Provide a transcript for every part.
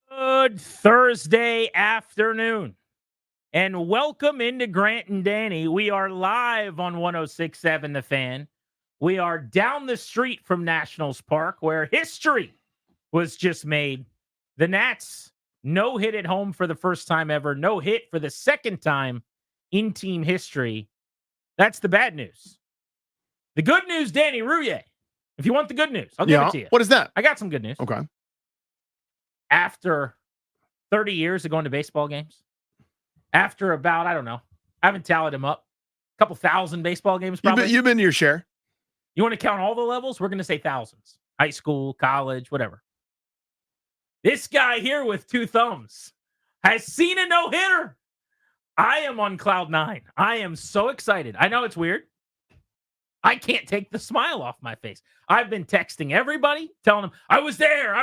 Good Thursday afternoon, and welcome into Grant and Danny. We are live on 106.7 The Fan. We are down the street from Nationals Park, where history was just made. The Nats no hit at home for the first time ever, no hit for the second time in team history. That's the bad news. The good news, Danny Rouillet. If you want the good news, I'll give it to you. What is that? I got some good news. Okay. After 30 years of going to baseball games, after about, I don't know, I haven't tallied them up, a couple thousand baseball games probably. You've been to your share. You want to count all the levels? We're going to say thousands. High school, college, whatever. This guy here with two thumbs has seen a no-hitter. I am on cloud nine. I am so excited. I know it's weird. I can't take the smile off my face. I've been texting everybody, telling them, I was there.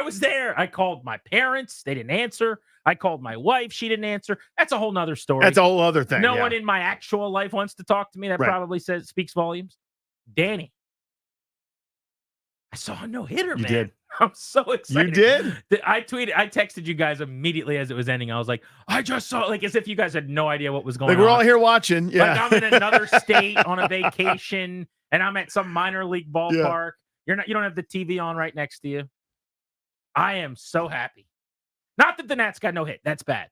I called my parents. They didn't answer. I called my wife. She didn't answer. That's a whole nother story. That's a whole other thing. No one in my actual life wants to talk to me. That probably speaks volumes. Danny, I saw a no-hitter, man. You did. I'm so excited. You did? I texted you guys immediately as it was ending. I was like, I just saw, like, as if you guys had no idea what was going on. We're all here watching. Yeah. Like I'm in another state on a vacation and I'm at some minor league ballpark. Yeah. You don't have the TV on right next to you. I am so happy. Not that the Nats got no hit. That's bad.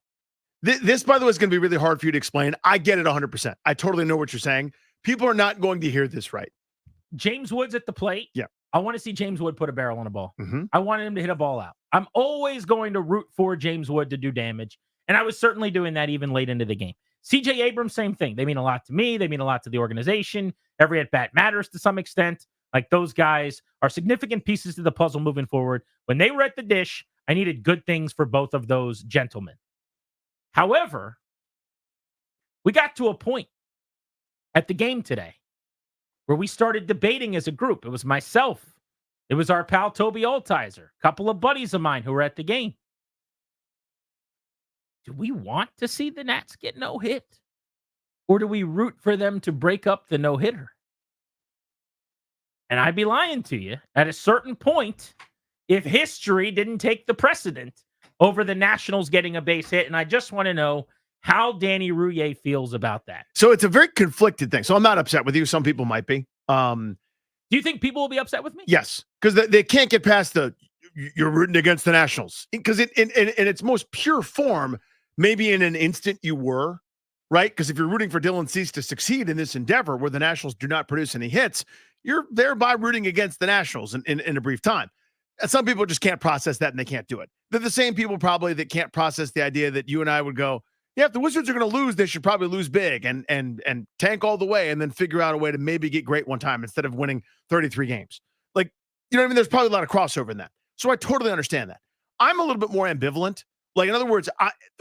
This, by the way, is going to be really hard for you to explain. I get it 100%. I totally know what you're saying. People are not going to hear this right. James Wood's at the plate. Yeah. I want to see James Wood put a barrel on a ball. Mm-hmm. I wanted him to hit a ball out. I'm always going to root for James Wood to do damage. And I was certainly doing that even late into the game. CJ Abrams, same thing. They mean a lot to me. They mean a lot to the organization. Every at-bat matters to some extent. Like, those guys are significant pieces to the puzzle moving forward. When they were at the dish, I needed good things for both of those gentlemen. However, we got to a point at the game today where we started debating as a group. It was myself. It was our pal Toby Altizer, a couple of buddies of mine who were at the game. Do we want to see the Nats get no hit? Or do we root for them to break up the no-hitter? And I'd be lying to you. At a certain point, if history didn't take the precedent over the Nationals getting a base hit, and I just want to know how Danny Rouillet feels about that. So it's a very conflicted thing. So I'm not upset with you. Some people might be. Do you think people will be upset with me? Yes, because they can't get past you're rooting against the Nationals. Because in its most pure form, maybe in an instant you were, right? Because if you're rooting for Dylan Cease to succeed in this endeavor where the Nationals do not produce any hits, you're thereby rooting against the Nationals in a brief time. And some people just can't process that and they can't do it. They're the same people probably that can't process the idea that you and I would go, yeah, if the Wizards are going to lose, they should probably lose big and tank all the way and then figure out a way to maybe get great one time instead of winning 33 games. Like, you know what I mean? There's probably a lot of crossover in that. So I totally understand that. I'm a little bit more ambivalent. Like, in other words,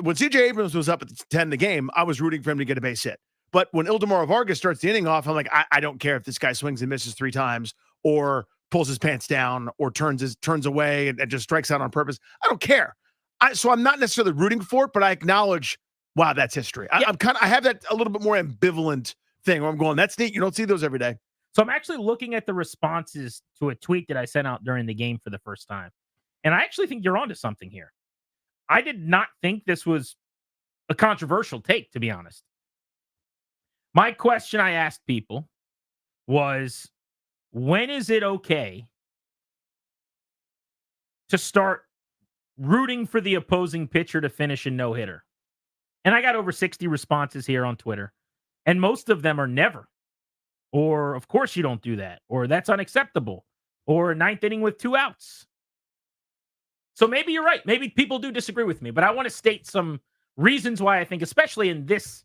when CJ Abrams was up at 10 the game, I was rooting for him to get a base hit. But when Ildemaro Vargas starts the inning off, I'm like, I don't care if this guy swings and misses 3 times or pulls his pants down or turns away and just strikes out on purpose. I don't care. So I'm not necessarily rooting for it, but I acknowledge, wow, that's history. Yeah. I have that a little bit more ambivalent thing where I'm going, that's neat. You don't see those every day. So I'm actually looking at the responses to a tweet that I sent out during the game for the first time. And I actually think you're onto something here. I did not think this was a controversial take, to be honest. My question I asked people was, when is it okay to start rooting for the opposing pitcher to finish a no-hitter? And I got over 60 responses here on Twitter. And most of them are never. Or, of course you don't do that. Or, that's unacceptable. Or, 9th inning with 2 outs. So maybe you're right. Maybe people do disagree with me. But I want to state some reasons why I think, especially in this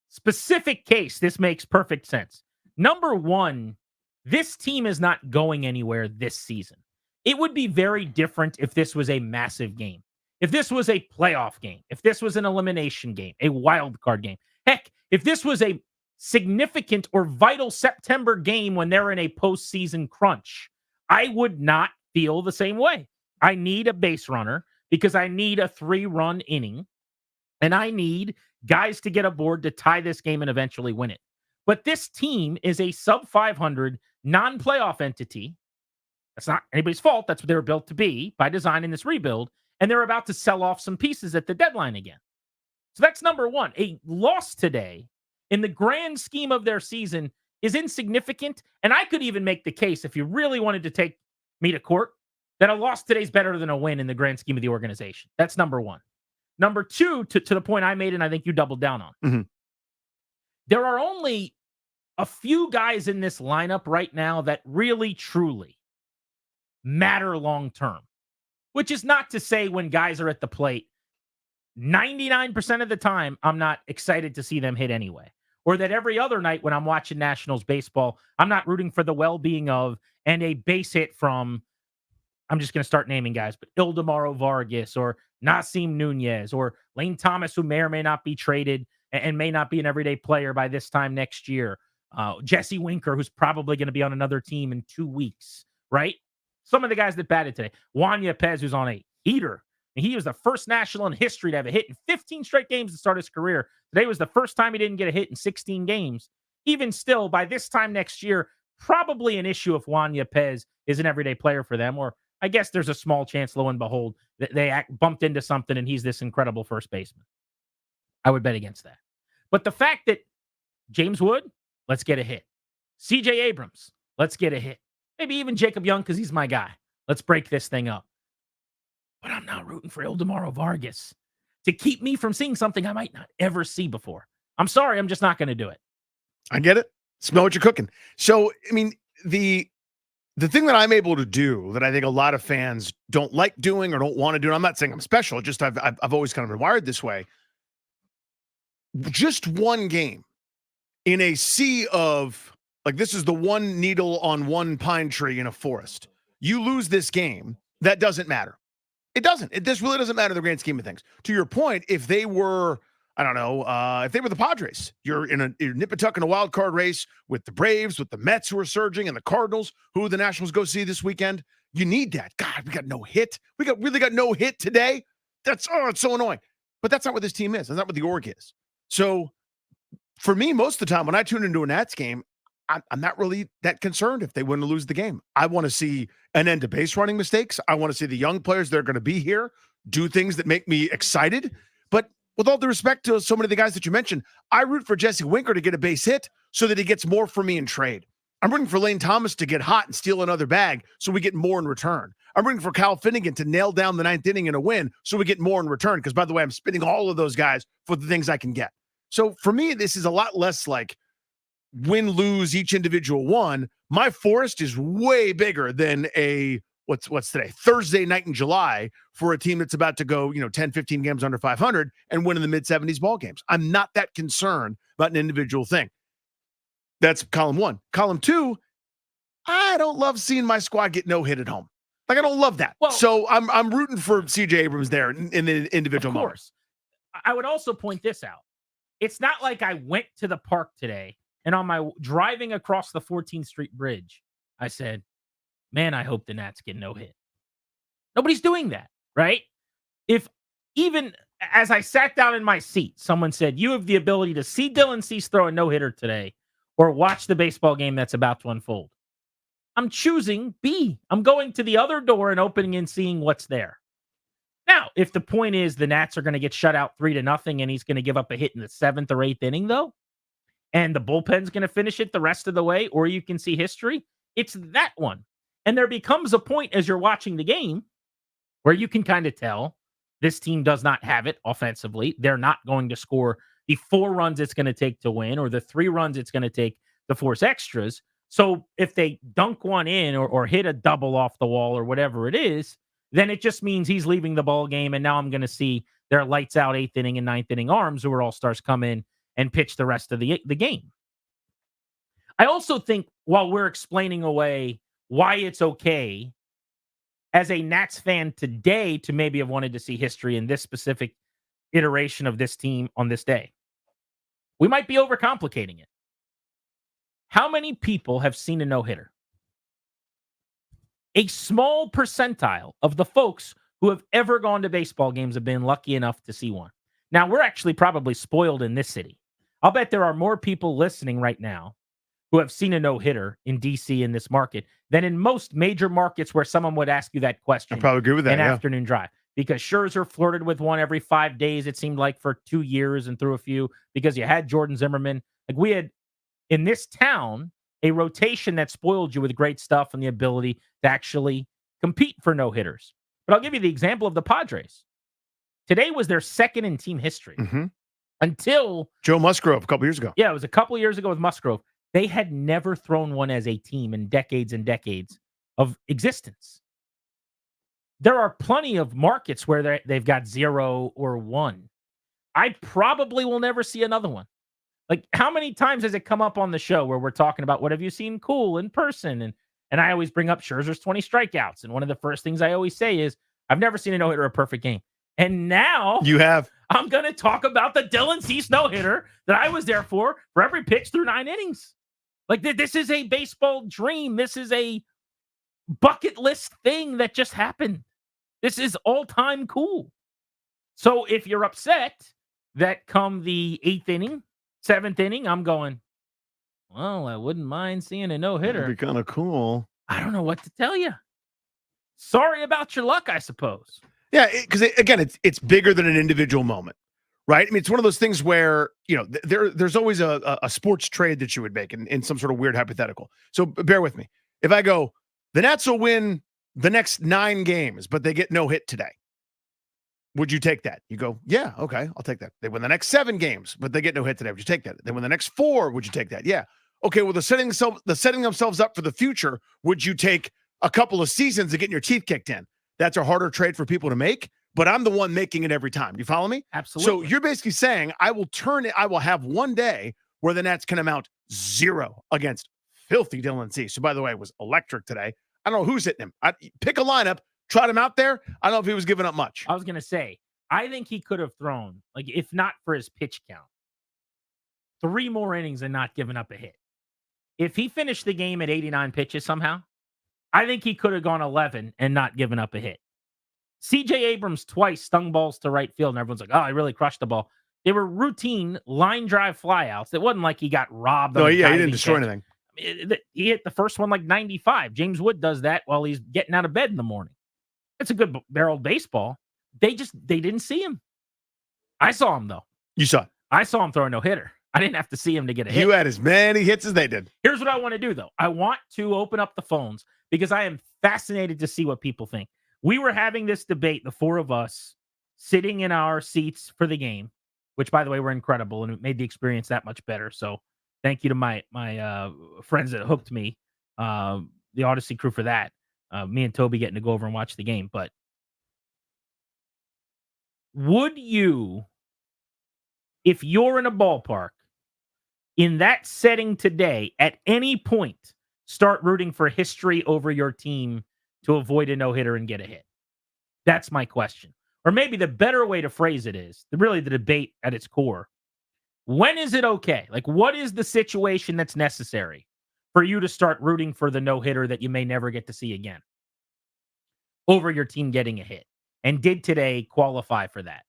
specific case, this makes perfect sense. Number one, this team is not going anywhere this season. It would be very different if this was a massive game. If this was a playoff game, if this was an elimination game, a wild card game. Heck, if this was a significant or vital September game when they're in a postseason crunch, I would not feel the same way. I need a base runner because I need a 3-run inning, and I need guys to get aboard to tie this game and eventually win it. But this team is a sub-500 non-playoff entity. That's not anybody's fault. That's what they were built to be by design in this rebuild. and they're about to sell off some pieces at the deadline again. So that's number one. A loss today in the grand scheme of their season is insignificant. And I could even make the case, if you really wanted to take me to court, that a loss today is better than a win in the grand scheme of the organization. That's number one. Number two, to the point I made, and I think you doubled down on. Mm-hmm. There are only a few guys in this lineup right now that really, truly matter long term, which is not to say when guys are at the plate, 99% of the time, I'm not excited to see them hit anyway. Or that every other night when I'm watching Nationals baseball, I'm not rooting for the well-being of and a base hit from, I'm just going to start naming guys, but Ildemaro Vargas or Nasim Nunez or Lane Thomas, who may or may not be traded and may not be an everyday player by this time next year. Jesse Winker, who's probably going to be on another team in 2 weeks, right? Some of the guys that batted today. Juan Yepez, who's on a heater. And he was the first National in history to have a hit in 15 straight games to start his career. Today was the first time he didn't get a hit in 16 games. Even still, by this time next year, probably an issue if Juan Yepez is an everyday player for them. Or I guess there's a small chance, lo and behold, that they bumped into something and he's this incredible first baseman. I would bet against that. But the fact that James Wood, let's get a hit. CJ Abrams, let's get a hit. Maybe even Jacob Young, because he's my guy. Let's break this thing up. But I'm not rooting for Ildemaro Vargas to keep me from seeing something I might not ever see before. I'm sorry, I'm just not going to do it. I get it. Smell what you're cooking. So, I mean, the thing that I'm able to do that I think a lot of fans don't like doing or don't want to do, and I'm not saying I'm special, just I've always kind of been wired this way. Just one game in a sea of, like, this is the one needle on one pine tree in a forest. You lose this game, that doesn't matter. It doesn't. This really doesn't matter in the grand scheme of things. To your point, if they were, I don't know, if they were the Padres, you're in a nip-a-tuck in a wild card race with the Braves, with the Mets who are surging, and the Cardinals, who the Nationals go see this weekend. You need that. God, we got no hit. We really got no hit today. It's so annoying. But that's not what this team is. That's not what the org is. So for me, most of the time when I tune into a Nats game, I'm not really that concerned if they win or lose the game. I want to see an end to base running mistakes. I want to see the young players that are going to be here do things that make me excited. But with all due respect to so many of the guys that you mentioned, I root for Jesse Winker to get a base hit so that he gets more for me in trade. I'm rooting for Lane Thomas to get hot and steal another bag so we get more in return. I'm rooting for Kyle Finnegan to nail down the 9th inning in a win so we get more in return. Because, by the way, I'm spinning all of those guys for the things I can get. So for me, this is a lot less like win, lose each individual one. My forest is way bigger than a, what's today? Thursday night in July for a team that's about to go, 10, 15 games under 500 and win in the mid-70s ball games. I'm not that concerned about an individual thing. That's column one. Column two, I don't love seeing my squad get no hit at home. Like, I don't love that. Well, so I'm rooting for CJ Abrams there in the individual moment. Of course. I would also point this out. It's not like I went to the park today and on my driving across the 14th Street Bridge, I said, man, I hope the Nats get no hit. Nobody's doing that, right? If even as I sat down in my seat, someone said, you have the ability to see Dylan Cease throw a no-hitter today or watch the baseball game that's about to unfold, I'm choosing B. I'm going to the other door and opening and seeing what's there. Now, if the point is the Nats are going to get shut out 3-0 and he's going to give up a hit in the 7th or 8th inning, though, and the bullpen's going to finish it the rest of the way, or you can see history, it's that one. And there becomes a point as you're watching the game where you can kind of tell this team does not have it offensively. They're not going to score the 4 runs it's going to take to win or the 3 runs it's going to take to force extras. So if they dunk one in or hit a double off the wall or whatever it is, then it just means he's leaving the ball game. And now I'm going to see their lights out 8th inning and 9th inning arms who are all-stars come in and pitch the rest of the game. I also think while we're explaining away why it's okay as a Nats fan today to maybe have wanted to see history in this specific iteration of this team on this day, we might be overcomplicating it. How many people have seen a no-hitter? A small percentile of the folks who have ever gone to baseball games have been lucky enough to see one. Now, we're actually probably spoiled in this city. I'll bet there are more people listening right now who have seen a no-hitter in D.C. in this market than in most major markets where someone would ask you that question. I probably agree with that. Afternoon drive. because Scherzer flirted with one every 5 days, it seemed like, for 2 years and threw a few because you had Jordan Zimmerman. Like, we had, in this town, a rotation that spoiled you with great stuff and the ability to actually compete for no-hitters. But I'll give you the example of the Padres. Today was their second in team history. Until Joe Musgrove a couple years ago. Yeah, it was a couple years ago with Musgrove. They had never thrown one as a team in decades and decades of existence. There are plenty of markets where they've got 0 or 1. I probably will never see another one. Like, how many times has it come up on the show where we're talking about what have you seen cool in person? And I always bring up Scherzer's 20 strikeouts. And one of the first things I always say is, I've never seen a no-hitter a perfect game. And now you have. I'm going to talk about the Dylan Cease no-hitter that I was there for every pitch through 9 innings. Like, this is a baseball dream. This is a bucket list thing that just happened. This is all-time cool. So if you're upset that come the 8th inning, 7th inning, I'm going, well, I wouldn't mind seeing a no-hitter. That'd be kind of cool. I don't know what to tell you. Sorry about your luck, I suppose. Yeah, because again, it's bigger than an individual moment, right? I mean, it's one of those things where, you know, there's always a sports trade that you would make in some sort of weird hypothetical. So bear with me. If I go, the Nats will win the next 9 games, but they get no hit today, would you take that? You go, yeah, okay, I'll take that. They win the next 7 games, but they get no hit today. Would you take that? They win the next 4. Would you take that? Yeah. Okay, well, the setting themselves up for the future, would you take a couple of seasons of getting your teeth kicked in? That's a harder trade for people to make, but I'm the one making it every time. You follow me? Absolutely. So you're basically saying I will have one day where the Nats can amount 0 against filthy Dylan Cease, who, by the way, was electric today. I don't know who's hitting him. Pick a lineup, trot him out there. I don't know if he was giving up much. I was going to say, I think he could have thrown, like, if not for his pitch count, 3 more innings and not giving up a hit. If he finished the game at 89 pitches somehow, I think he could have gone 11 and not given up a hit. C.J. Abrams twice stung balls to right field, and everyone's like, oh, he really crushed the ball. They were routine line drive flyouts. It wasn't like he got robbed. No, yeah, he didn't destroy anything. He hit the first one like 95. James Wood does that while he's getting out of bed in the morning. It's a good barreled baseball. They didn't see him. I saw him, though. You saw it. I saw him throw a no-hitter. I didn't have to see him to get a hit. You had as many hits as they did. Here's what I want to do, though. I want to open up the phones because I am fascinated to see what people think. We were having this debate, the 4 of us, sitting in our seats for the game, which, by the way, were incredible, and it made the experience that much better. So thank you to my friends that hooked me, the Odyssey crew, for that. Me and Toby getting to go over and watch the game. But would you, if you're in a ballpark, in that setting today, at any point, start rooting for history over your team to avoid a no-hitter and get a hit? That's my question. Or maybe the better way to phrase it is, really the debate at its core, when is it okay? Like, what is the situation that's necessary for you to start rooting for the no-hitter that you may never get to see again over your team getting a hit? And did today qualify for that?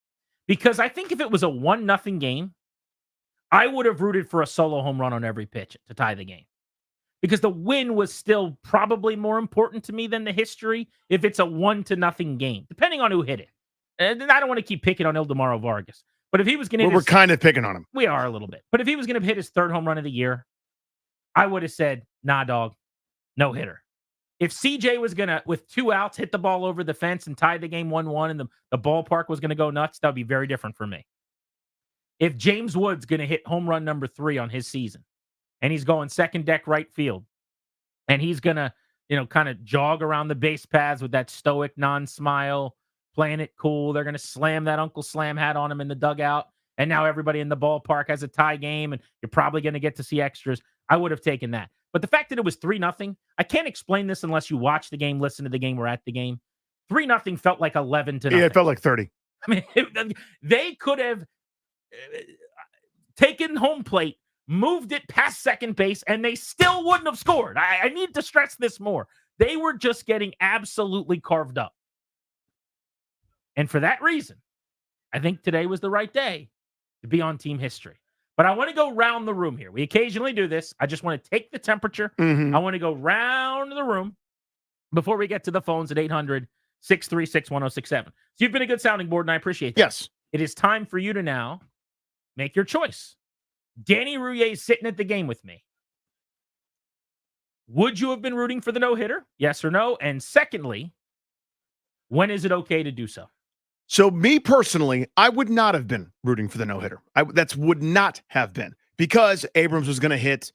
Because I think if it was a 1-0 game, I would have rooted for a solo home run on every pitch to tie the game. Because the win was still probably more important to me than the history if it's a 1-0 game, depending on who hit it. And I don't want to keep picking on Ildemaro Vargas. But if he was going to we're kind of picking on him. We are a little bit. But if he was going to hit his 3rd home run of the year, I would have said, nah, dog, no hitter. If CJ was going to, with 2 outs, hit the ball over the fence and tie the game 1-1 and the ballpark was going to go nuts, that would be very different for me. If James Wood's going to hit home run number 3 on his season, and he's going second deck right field, and he's going to, kind of jog around the base paths with that stoic non-smile, playing it cool. They're going to slam that Uncle Slam hat on him in the dugout, and now everybody in the ballpark has a tie game, and you're probably going to get to see extras. I would have taken that. But the fact that it was 3-0, I can't explain this unless you watch the game, listen to the game, or at the game. 3-0 felt like 11-0. Yeah, it felt like 30. I mean, they could have taken home plate, moved it past second base, and they still wouldn't have scored. I need to stress this more. They were just getting absolutely carved up. And for that reason, I think today was the right day to be on team history. But I want to go round the room here. We occasionally do this. I just want to take the temperature. I want to go round the room before we get to the phones at 636-1067. So you've been a good sounding board, and I appreciate that. Yes. It is time for you to now make your choice. Danny Rouillet is sitting at the game with me. Would you have been rooting for the no-hitter? Yes or no? And secondly, when is it okay to do so? So me personally, I would not have been rooting for the no-hitter. That would not have been because Abrams was going to hit,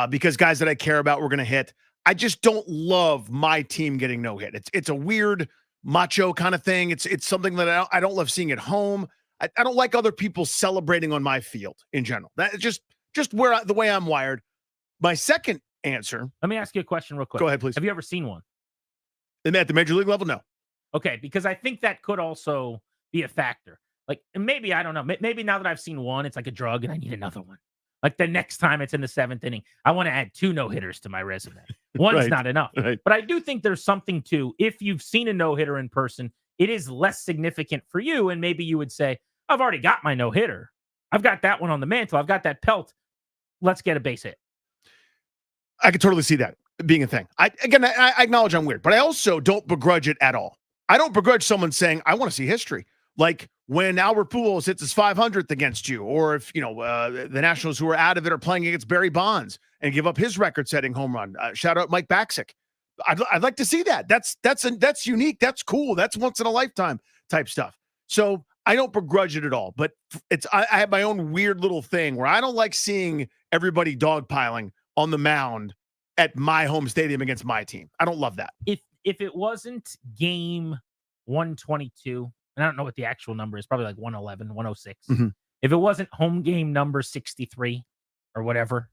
because guys that I care about were going to hit. I just don't love my team getting no hit. It's a weird macho kind of thing. It's something that I don't love seeing at home. I don't like other people celebrating on my field in general. That just the way I'm wired. My second answer. Let me ask you a question real quick. Go ahead, please. Have you ever seen one? At the major league level? No. Okay, because I think that could also be a factor. Like, maybe, I don't know, maybe now that I've seen one, it's like a drug and I need another one. Like the next time it's in the 7th inning, I want to add 2 no-hitters to my resume. One's Right, not enough. right. But I do think there's something to, if you've seen a no-hitter in person, it is less significant for you. And maybe you would say, I've already got my no-hitter. I've got that one on the mantle. I've got that pelt. Let's get a base hit. I could totally see that being a thing. I acknowledge I'm weird, but I also don't begrudge it at all. I don't begrudge someone saying, I want to see history. Like when Albert Pujols hits his 500th against you, or if, the Nationals who are out of it are playing against Barry Bonds and give up his record-setting home run. Shout out Mike Baxick. I'd like to see that. That's unique. That's cool. That's once in a lifetime type stuff. So I don't begrudge it at all, but I have my own weird little thing where I don't like seeing everybody dogpiling on the mound at my home stadium against my team. I don't love that. If it wasn't game 122, and I don't know what the actual number is, probably like 111, 106. Mhm. If it wasn't home game number 63 or whatever,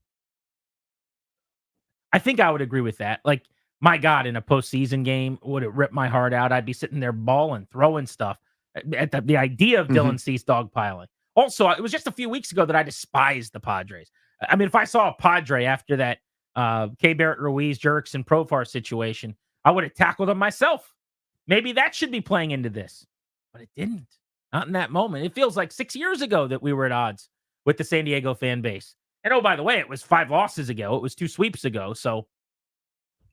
I think I would agree with that. Like, my God, in a postseason game, would it rip my heart out? I'd be sitting there balling, throwing stuff at the idea of Dylan Cease dogpiling. Also, it was just a few weeks ago that I despised the Padres. I mean, if I saw a Padre after that K. Barrett Ruiz, Jurickson, Profar situation, I would have tackled him myself. Maybe that should be playing into this, but it didn't. Not in that moment. It feels like 6 years ago that we were at odds with the San Diego fan base. And oh, by the way, it was 5 losses ago. It was 2 sweeps ago. So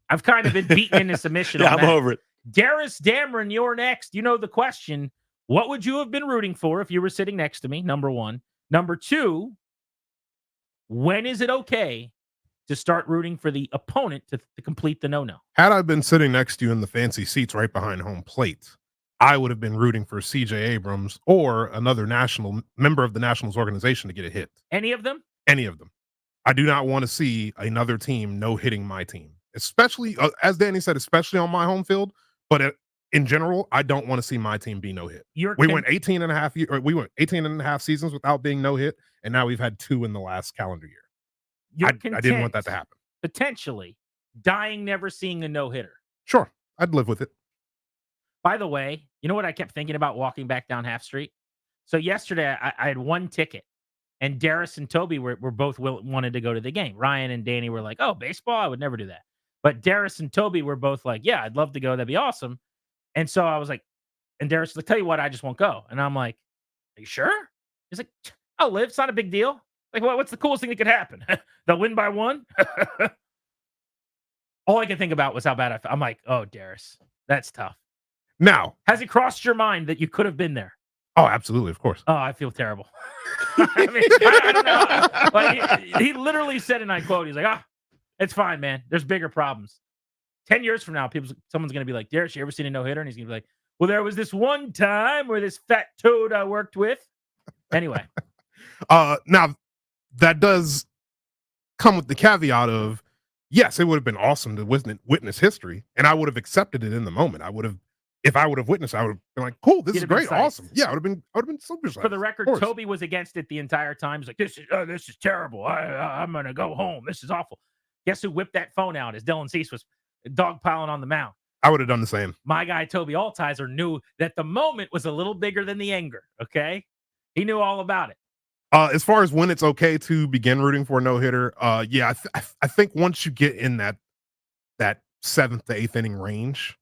I've kind of been beaten into submission. Yeah, on I'm that. over it. Darius Dameron, you're next. You know the question. What would you have been rooting for if you were sitting next to me? Number 1. Number 2, when is it okay to start rooting for the opponent to complete the no-no? Had I been sitting next to you in the fancy seats right behind home plate, I would have been rooting for C.J. Abrams or another member of the Nationals organization to get a hit. Any of them? Any of them. I do not want to see another team no-hitting my team, especially, as Danny said, especially on my home field. But in general, I don't want to see my team be no-hit. We went 18 and a half seasons without being no-hit, and now we've had 2 in the last calendar year. I didn't want that to happen. Potentially dying never seeing a no-hitter. Sure, I'd live with it. By the way, you know what I kept thinking about walking back down Half Street? So yesterday, I had 1 ticket, and Darius and Toby were both wanted to go to the game. Ryan and Danny were like, oh, baseball? I would never do that. But Darius and Toby were both like, yeah, I'd love to go. That'd be awesome. And so I was like, and Darius was like, tell you what, I just won't go. And I'm like, are you sure? He's like, I'll live. It's not a big deal. Like, what's the coolest thing that could happen? They'll win by 1? All I could think about was how bad I felt. I'm like, oh, Darius, that's tough. Now, has it crossed your mind that you could have been there? Oh, absolutely, of course. Oh, I feel terrible. I mean, I don't know. Like, he literally said, and I quote, he's like, it's fine, man. There's bigger problems. 10 years from now, someone's going to be like, Darius, you ever seen a no-hitter? And he's going to be like, well, there was this one time where this fat toad I worked with. Anyway. Now, that does come with the caveat of, yes, it would have been awesome to witness history, and I would have accepted it in the moment. If I would have witnessed, I would have been like, cool, this is great, awesome. Yeah, I would have been super psyched. For the record, Toby was against it the entire time. He's like, this is terrible. I'm going to go home. This is awful. Guess who whipped that phone out as Dylan Cease was dogpiling on the mound? I would have done the same. My guy, Toby Altizer, knew that the moment was a little bigger than the anger, okay? He knew all about it. As far as when it's okay to begin rooting for a no-hitter, yeah, I think once you get in that 7th to 8th inning range,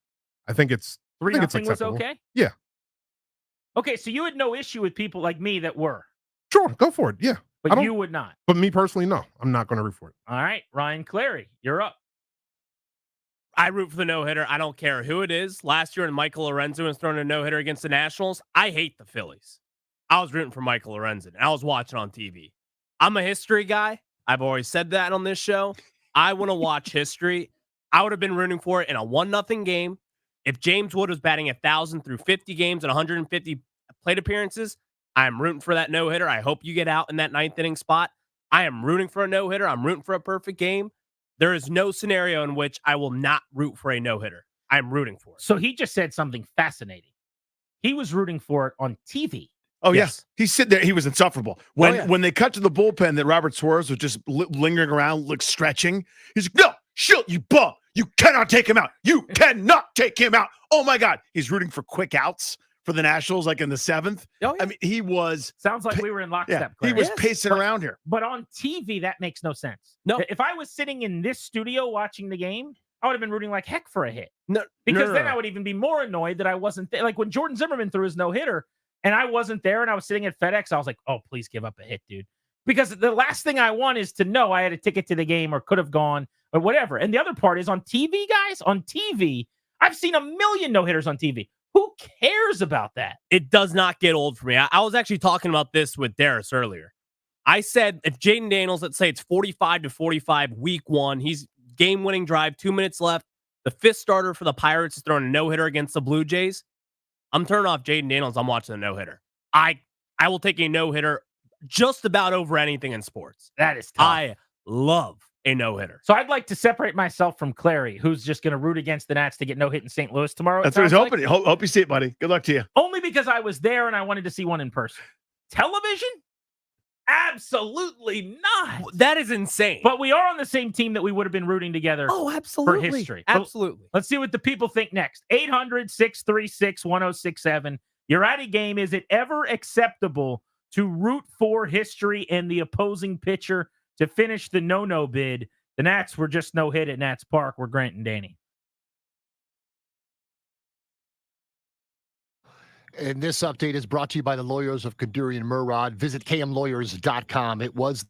I think it's 3-0 was okay? Yeah. Okay, so you had no issue with people like me that were. Sure, go for it, yeah. But you would not. But me personally, no. I'm not going to root for it. All right, Ryan Clary, you're up. I root for the no-hitter. I don't care who it is. Last year when Michael Lorenzen was throwing a no-hitter against the Nationals, I hate the Phillies. I was rooting for Michael Lorenzen, and I was watching on TV. I'm a history guy. I've always said that on this show. I want to watch history. I would have been rooting for it in a 1-0 game. If James Wood was batting 1,000 through 50 games and 150 plate appearances, I'm rooting for that no-hitter. I hope you get out in that 9th inning spot. I am rooting for a no-hitter. I'm rooting for a perfect game. There is no scenario in which I will not root for a no-hitter. I'm rooting for it. So he just said something fascinating. He was rooting for it on TV. Oh, Yes. yeah. He's sitting there. He was insufferable. When they cut to the bullpen that Robert Suarez was just lingering around, stretching, he's like, no, shoot, you bum. You cannot take him out. You cannot take him out. Oh, my God. He's rooting for quick outs for the Nationals, like in the 7th. Oh, yeah. I mean, he was. Sounds like we were in lockstep. Yeah, he was Yes. pacing around here. But on TV, that makes no sense. No. If I was sitting in this studio watching the game, I would have been rooting like heck for a hit. No, Because then I would even be more annoyed that I wasn't there. Like when Jordan Zimmerman threw his no-hitter and I wasn't there and I was sitting at FedEx, I was like, oh, please give up a hit, dude. Because the last thing I want is to know I had a ticket to the game or could have gone or whatever. And the other part is on TV, guys, on TV, I've seen a million no-hitters on TV. Who cares about that? It does not get old for me. I was actually talking about this with Darius earlier. I said if Jaden Daniels, let's say it's 45-45 week 1, he's game-winning drive, 2 minutes left. The 5th starter for the Pirates is throwing a no-hitter against the Blue Jays. I'm turning off Jaden Daniels. I'm watching a no-hitter. I will take a no-hitter just about over anything in sports. That is tough. I love a no-hitter. So I'd like to separate myself from Clary, who's just going to root against the Nats to get no hit in St. Louis tomorrow. That's what he's hoping. Hope you see it, buddy. Good luck to you. Only because I was there and I wanted to see one in person. Television? Absolutely not. That is insane. But we are on the same team that we would have been rooting together absolutely. for history. Absolutely. Let's see what the people think next. 800-636-1067. You're at a game. Is it ever acceptable to root for history and the opposing pitcher to finish the no-no bid? The Nats were just no hit at Nats Park. We're Grant and Danny. And this update is brought to you by the lawyers of Kaduri and Murad. Visit kmlawyers.com. It was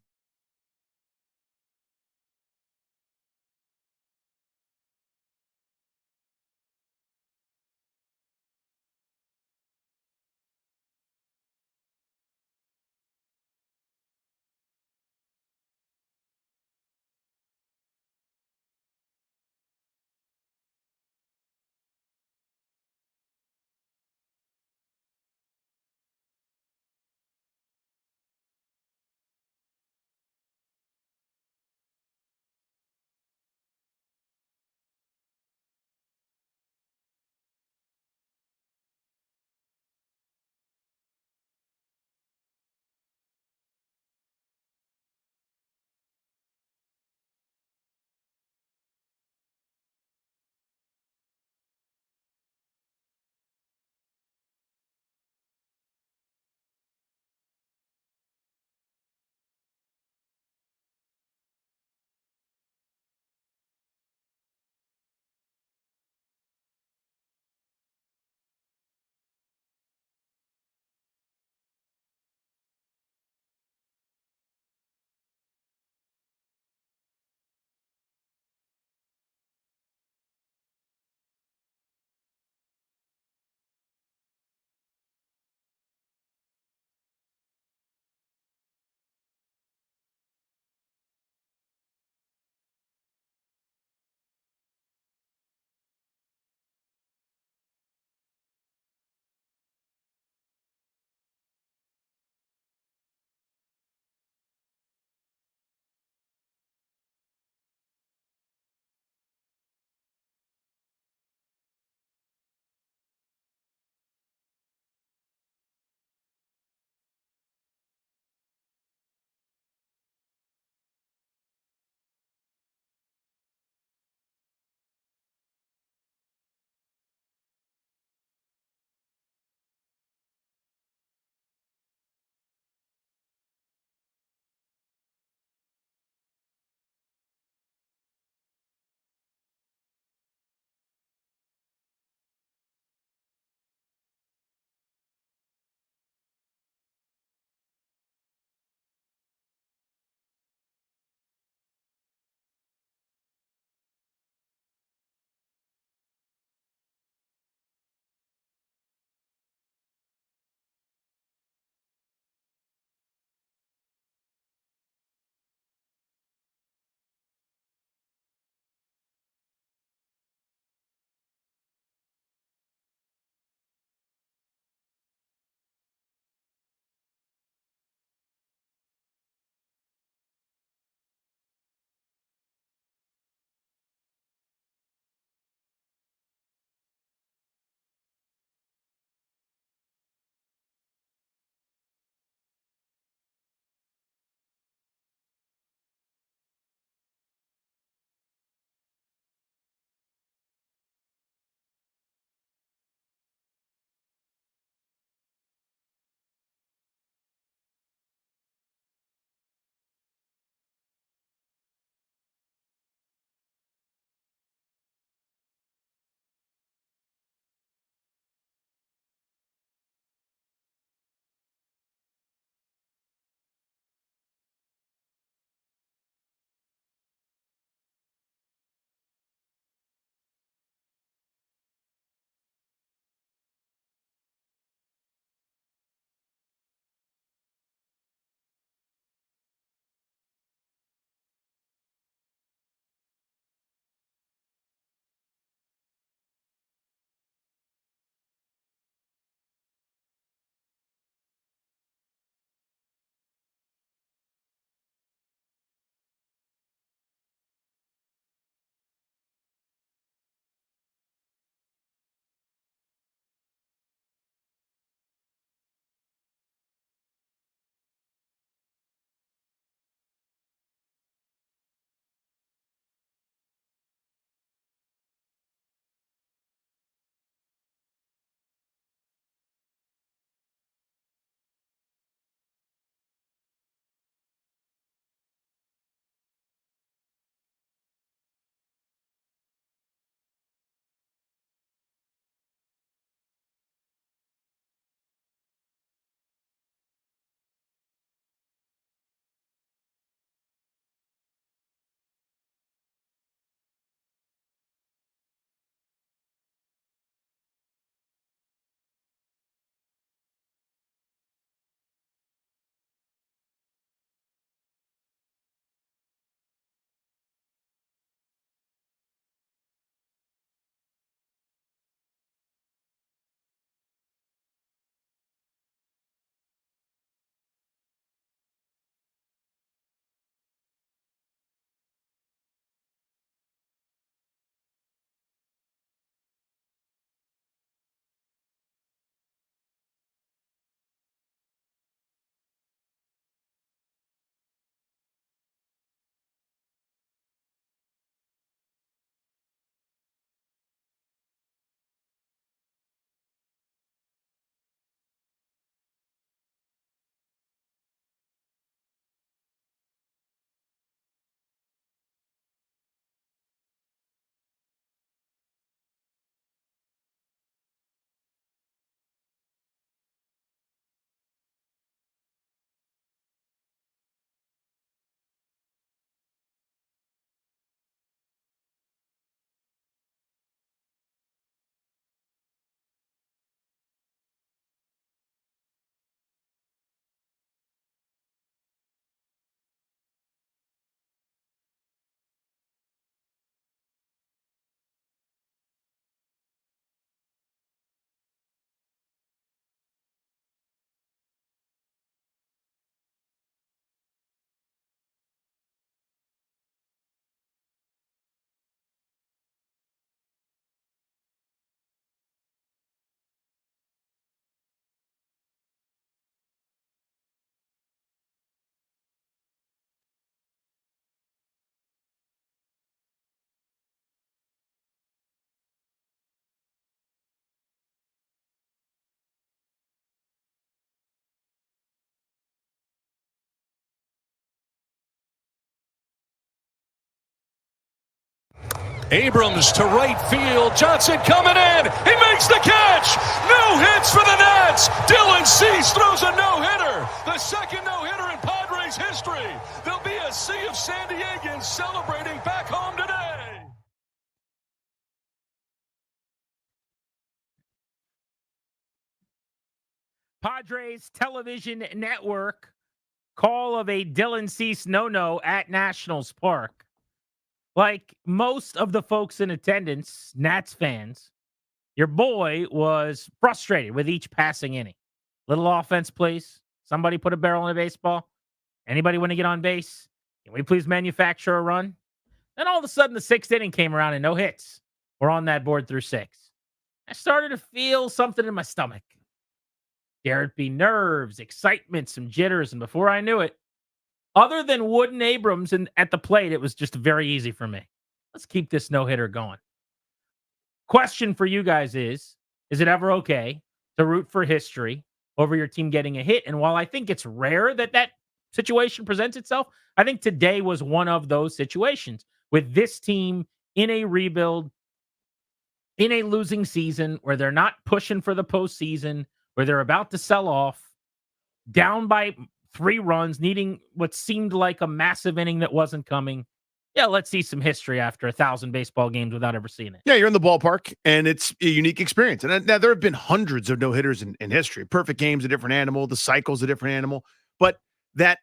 Abrams to right field. Johnson coming in. He makes the catch. No hits for the Nats. Dylan Cease throws a no-hitter. The second no-hitter in Padres history. There'll be a sea of San Diegans celebrating back home today. Padres television network call of a Dylan Cease no-no at Nationals Park. Like most of the folks in attendance, Nats fans, your boy was frustrated with each passing inning. Little offense, please. Somebody put a barrel in a baseball. Anybody want to get on base? Can we please manufacture a run? Then all of a sudden, the sixth inning came around and no hits were on that board through 6. I started to feel something in my stomach. Garrett B. nerves, excitement, some jitters, and before I knew it, other than Wood and Abrams at the plate, it was just very easy for me. Let's keep this no-hitter going. Question for you guys is it ever okay to root for history over your team getting a hit? And while I think it's rare that situation presents itself, I think today was one of those situations with this team in a rebuild, in a losing season where they're not pushing for the postseason, where they're about to sell off, down by 3 runs, needing what seemed like a massive inning that wasn't coming. Yeah, let's see some history after 1,000 baseball games without ever seeing it. Yeah, you're in the ballpark, and it's a unique experience. And now there have been hundreds of no-hitters in history. Perfect game's a different animal. The cycle's a different animal. But that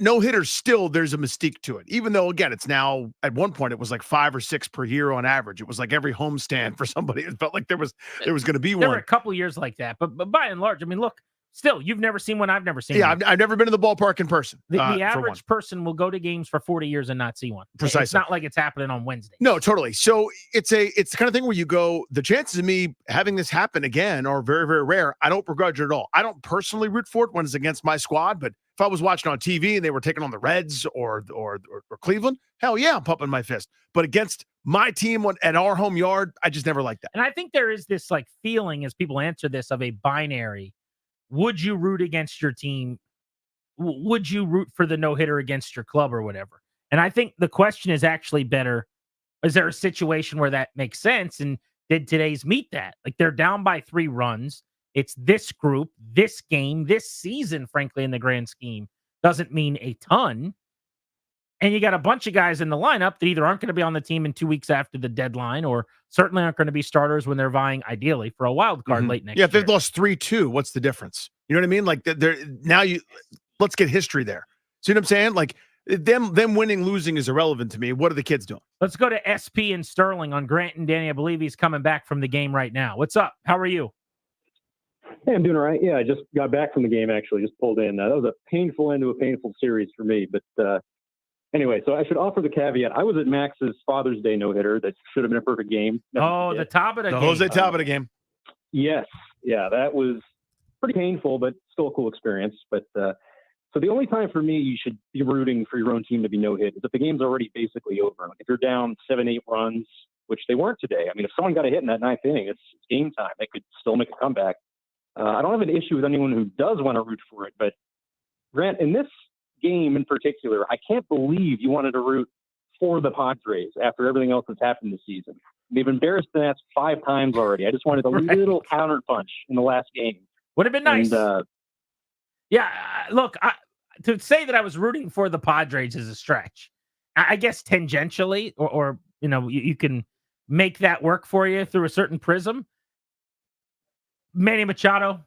no-hitter still, there's a mystique to it. Even though, again, it's now, at one point, it was like 5 or 6 per year on average. It was like every homestand for somebody. It felt like there was going to be one. There were a couple years like that. But by and large, I mean, look, still, you've never seen one. I've never seen one. I've never been to the ballpark in person. The average person will go to games for 40 years and not see one. Precisely. It's not like it's happening on Wednesday. No, totally. So it's the kind of thing where you go, the chances of me having this happen again are very, very rare. I don't begrudge it at all. I don't personally root for it when it's against my squad, but if I was watching on TV and they were taking on the Reds or Cleveland, hell yeah, I'm pumping my fist. But against my team at our home yard, I just never liked that. And I think there is this like feeling as people answer this of a binary. Would you root against your team? Would you root for the no-hitter against your club or whatever? And I think the question is actually better. Is there a situation where that makes sense? And did today's meet that? Like they're down by 3 runs. It's this group, this game, this season, frankly, in the grand scheme, doesn't mean a ton. And you got a bunch of guys in the lineup that either aren't going to be on the team in 2 weeks after the deadline or certainly aren't going to be starters when they're vying, ideally, for a wild card late next year. Yeah, if they've lost 3-2, what's the difference? You know what I mean? Like, let's get history there. See what I'm saying? Like, them winning, losing is irrelevant to me. What are the kids doing? Let's go to SP and Sterling on Grant and Danny. I believe he's coming back from the game right now. What's up? How are you? Hey, I'm doing all right. Yeah, I just got back from the game, actually. Just pulled in. That was a painful end to a painful series for me. But anyway, so I should offer the caveat. I was at Max's Father's Day no-hitter. That should have been a perfect game. The top of the game. Jose Tabata game. Yes. Yeah, that was pretty painful, but still a cool experience. But so the only time for me you should be rooting for your own team to be no-hit is if the game's already basically over. Like if you're down 7-8 runs, which they weren't today. I mean, if someone got a hit in that 9th inning, it's game time. They could still make a comeback. I don't have an issue with anyone who does want to root for it, but Grant, in this game in particular, I can't believe you wanted to root for the Padres after everything else that's happened this season. They've embarrassed the Nats 5 times already. I just wanted a little counterpunch in the last game. Would have been nice. And, look, to say that I was rooting for the Padres is a stretch. I guess tangentially, or you can make that work for you through a certain prism. Manny Machado,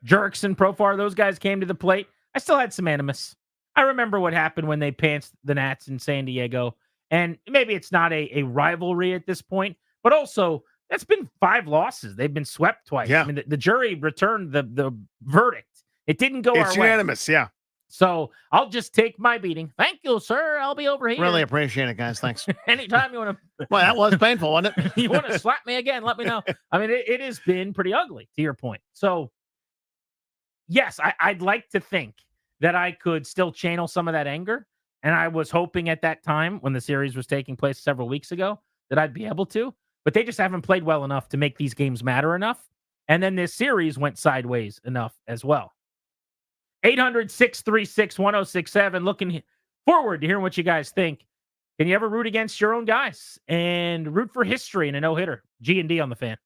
Jurickson, Profar, those guys came to the plate. I still had some animus. I remember what happened when they pantsed the Nats in San Diego. And maybe it's not a rivalry at this point, but also that's been 5 losses. They've been swept twice. Yeah. I mean, the jury returned the verdict. It didn't go our way. It's unanimous, yeah. So I'll just take my beating. Thank you, sir. I'll be over here. Really appreciate it, guys. Thanks. Anytime you want to. Well, that was painful, wasn't it? You want to slap me again? Let me know. I mean, it has been pretty ugly, to your point. So, yes, I'd like to think that I could still channel some of that anger. And I was hoping at that time when the series was taking place several weeks ago that I'd be able to. But they just haven't played well enough to make these games matter enough. And then this series went sideways enough as well. 800-636-1067. Looking forward to hearing what you guys think. Can you ever root against your own guys and root for history in a no-hitter? G&D on the Fan.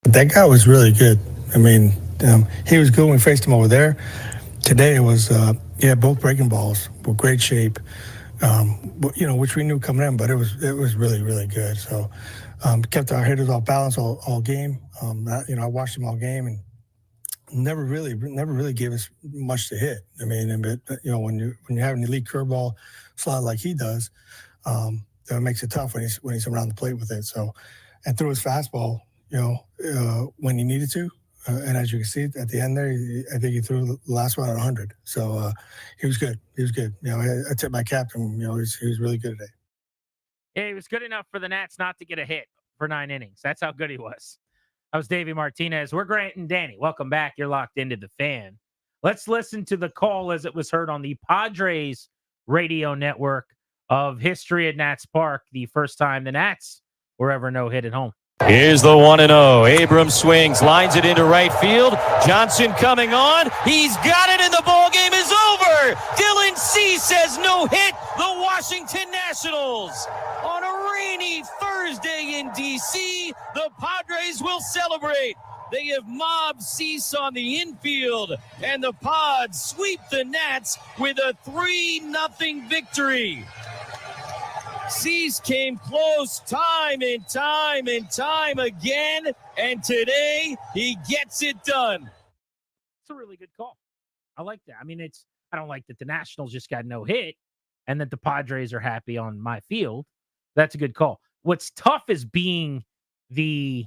That guy was really good. I mean, he was good when we faced him over there. Today it was, both breaking balls were great shape, which we knew coming in, but it was really, really good. So kept our hitters off balance all game. I watched them all game and never really gave us much to hit. I mean, but when you have an elite curveball slot like he does, that makes it tough when he's around the plate with it. So, and threw his fastball, when he needed to. And as you can see at the end there, I think he threw the last one at 100. So he was good. He was good. I tipped my cap to him. He was really good today. Yeah, he was good enough for the Nats not to get a hit for 9 innings. That's how good he was. That was Davey Martinez. We're Grant and Danny. Welcome back. You're locked into the Fan. Let's listen to the call as it was heard on the Padres radio network of history at Nats Park, the first time the Nats were ever no-hit at home. Here's the 1-0. Abrams swings, lines it into right field. Johnson coming on. He's got it, and the ball game is over. Dylan Cease says no hit. The Washington Nationals. On a rainy Thursday in D.C., the Padres will celebrate. They have mobbed Cease on the infield, and the Pods sweep the Nats with a 3-0 victory. Cease came close time and time again, and today he gets it done. It's a really good call. I like that. I mean, I don't like that the Nationals just got no hit and that the Padres are happy on my field. That's a good call. What's tough is being the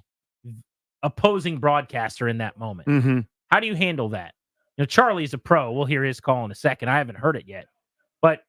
opposing broadcaster in that moment. Mm-hmm. How do you handle that? Charlie's a pro. We'll hear his call in a second. I haven't heard it yet, but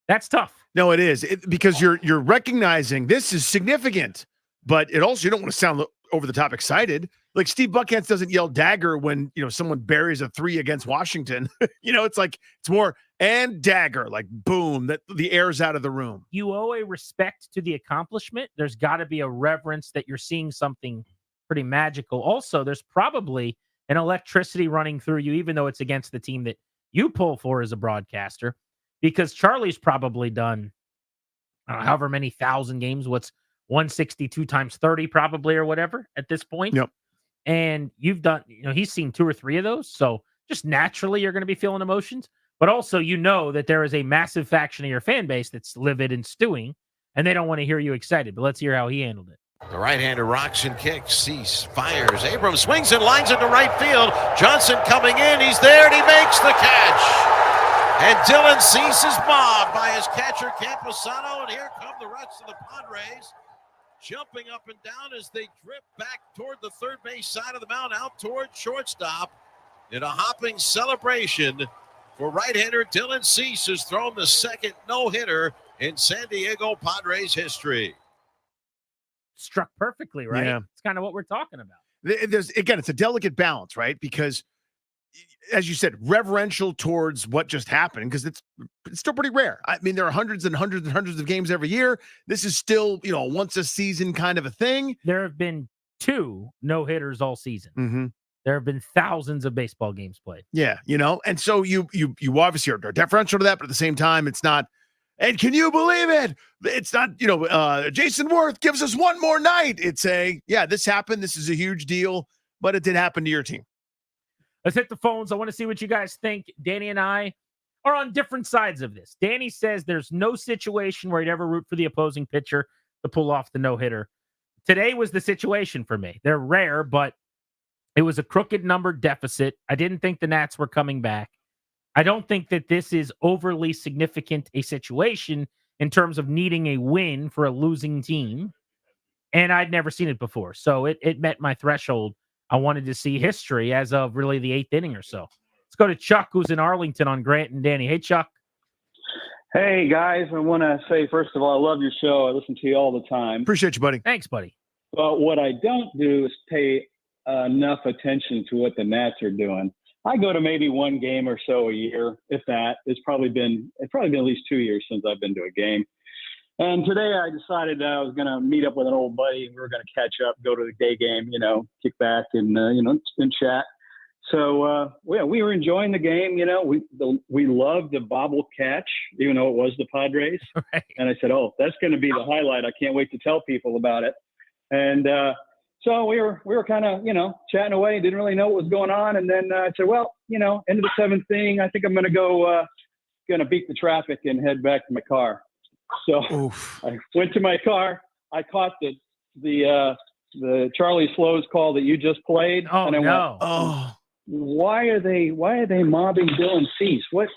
that's tough. No, it is because you're recognizing this is significant, but it also, you don't want to sound over the top excited. Like Steve Buckhantz doesn't yell dagger when someone buries a 3 against Washington. It's like it's more and dagger, like boom, that the air's out of the room. You owe a respect to the accomplishment. There's got to be a reverence that you're seeing something pretty magical. Also, there's probably an electricity running through you, even though it's against the team that you pull for as a broadcaster. Because Charlie's probably done however many thousand games, what's 162 times 30 probably or whatever at this point. Yep. And you've done, he's seen 2 or 3 of those. So just naturally you're going to be feeling emotions. But also that there is a massive faction of your fan base that's livid and stewing, and they don't want to hear you excited. But let's hear how he handled it. The right-hander rocks and kicks. Cease fires. Abrams swings and lines into right field. Johnson coming in. He's there, and he makes the catch. And Dylan Cease is mobbed by his catcher, Camposano. And here come the rest of the Padres, jumping up and down as they drift back toward the third base side of the mound, out toward shortstop in a hopping celebration for right-hander Dylan Cease, who's thrown the second no-hitter in San Diego Padres history. Struck perfectly, right? Yeah. It's kind of what we're talking about. It's a delicate balance, right? Because as you said, reverential towards what just happened, because it's still pretty rare. I mean, there are hundreds and hundreds and hundreds of games every year. This is still, once a season kind of a thing. There have been 2 no-hitters all season. Mm-hmm. There have been thousands of baseball games played. Yeah, and so you obviously are deferential to that, but at the same time, it's not. And can you believe it? It's not, Jason Worth gives us one more night. It's this happened. This is a huge deal, but it did happen to your team. Let's hit the phones. I want to see what you guys think. Danny and I are on different sides of this. Danny says there's no situation where he'd ever root for the opposing pitcher to pull off the no-hitter. Today was the situation for me. They're rare, but it was a crooked number deficit. I didn't think the Nats were coming back. I don't think that this is overly significant a situation in terms of needing a win for a losing team. And I'd never seen it before. So it met my threshold. I wanted to see history as of really the 8th inning or so. Let's go to Chuck, who's in Arlington on Grant and Danny. Hey, Chuck. Hey, guys. I want to say, first of all, I love your show. I listen to you all the time. Appreciate you, buddy. Thanks, buddy. But what I don't do is pay enough attention to what the Nats are doing. I go to maybe one game or so a year, if that. It's probably been at least 2 years since I've been to a game. And today I decided I was going to meet up with an old buddy. We were going to catch up, go to the day game, kick back and, and chat. So, we were enjoying the game. We loved the bobble catch, even though it was the Padres. Right. And I said, that's going to be the highlight. I can't wait to tell people about it. And So we were kind of, chatting away, didn't really know what was going on. And then I said, well, end of the seventh inning, I think I'm going to go, beat the traffic and head back to my car. So I went to my car. I caught the Charlie Slows call that you just played. Oh, and I no. why are they mobbing Dylan Cease? What?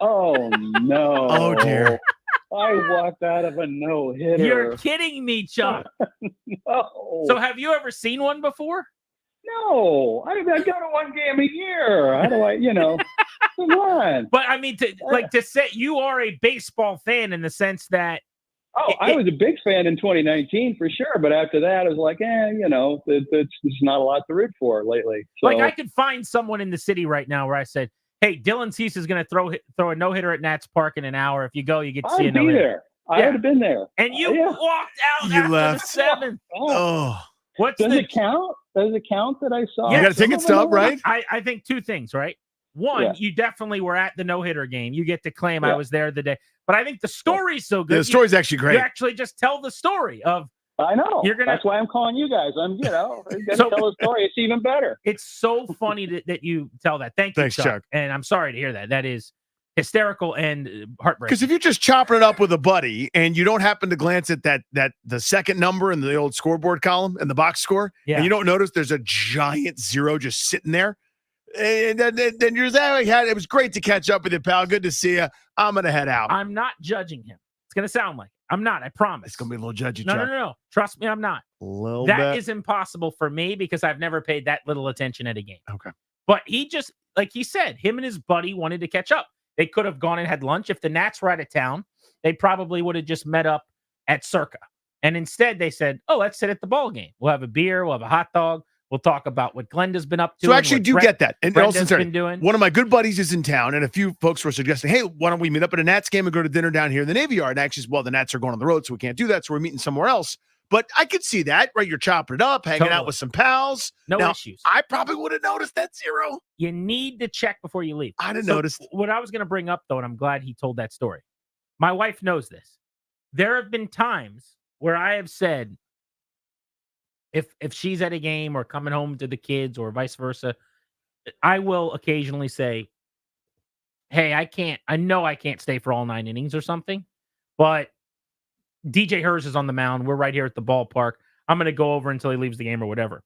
Oh, no. Oh, dear. I walked out of a no-hitter. You're kidding me, Chuck. No. So have you ever seen one before? No. I go to one game a year. How do I, come on. But I mean, to say you are a baseball fan in the sense that. I was a big fan in 2019 for sure. But after that, I was like, there's not a lot to root for lately. So, like I could find someone in the city right now where I said, hey, Dylan Cease is going to throw a no-hitter at Nats Park in an hour. If you go, you get to see a no-hitter. I'd be there. I would have been there. And you walked out after the seventh. Oh. Does it count? Does it count that I saw? You got a ticket stub, right? I think two things, right? One, you definitely were at the no-hitter game. You get to claim I was there the day. But I think the story's so good. The story's actually great. You actually just tell the story of. I know. That's why I'm calling you guys. I'm, tell the story. It's even better. It's so funny that you tell that. Thanks, Chuck. And I'm sorry to hear that. That is hysterical and heartbreaking. Because if you're just chopping it up with a buddy and you don't happen to glance at the second number in the old scoreboard column and the box score, and you don't notice there's a giant 0 just sitting there, and then you're there. It was great to catch up with you, pal. Good to see you. I'm gonna head out. I'm not judging him. It's gonna sound like I'm not. I promise. It's gonna be a little judgy. No. Trust me, I'm not. That is impossible for me because I've never paid that little attention at a game. Okay. But he just, like he said, him and his buddy wanted to catch up. They could have gone and had lunch. If the Nats were out of town, they probably would have just met up at Circa. And instead they said, oh, let's sit at the ball game. We'll have a beer. We'll have a hot dog. We'll talk about what Glenda's been up to. So I actually do get that. And Brenda's been doing. One of my good buddies is in town, and a few folks were suggesting, hey, why don't we meet up at a Nats game and go to dinner down here in the Navy Yard? And actually, the Nats are going on the road, so we can't do that. So we're meeting somewhere else. But I could see that, right? You're chopping it up, hanging out with some pals. No issues. I probably would have noticed that 0. You need to check before you leave. I didn't notice. What I was going to bring up, though, and I'm glad he told that story. My wife knows this. There have been times where I have said, if she's at a game or coming home to the kids or vice versa, I will occasionally say, hey, I know I can't stay for all 9 innings or something, but DJ Hers is on the mound. We're right here at the ballpark. I'm going to go over until he leaves the game or whatever.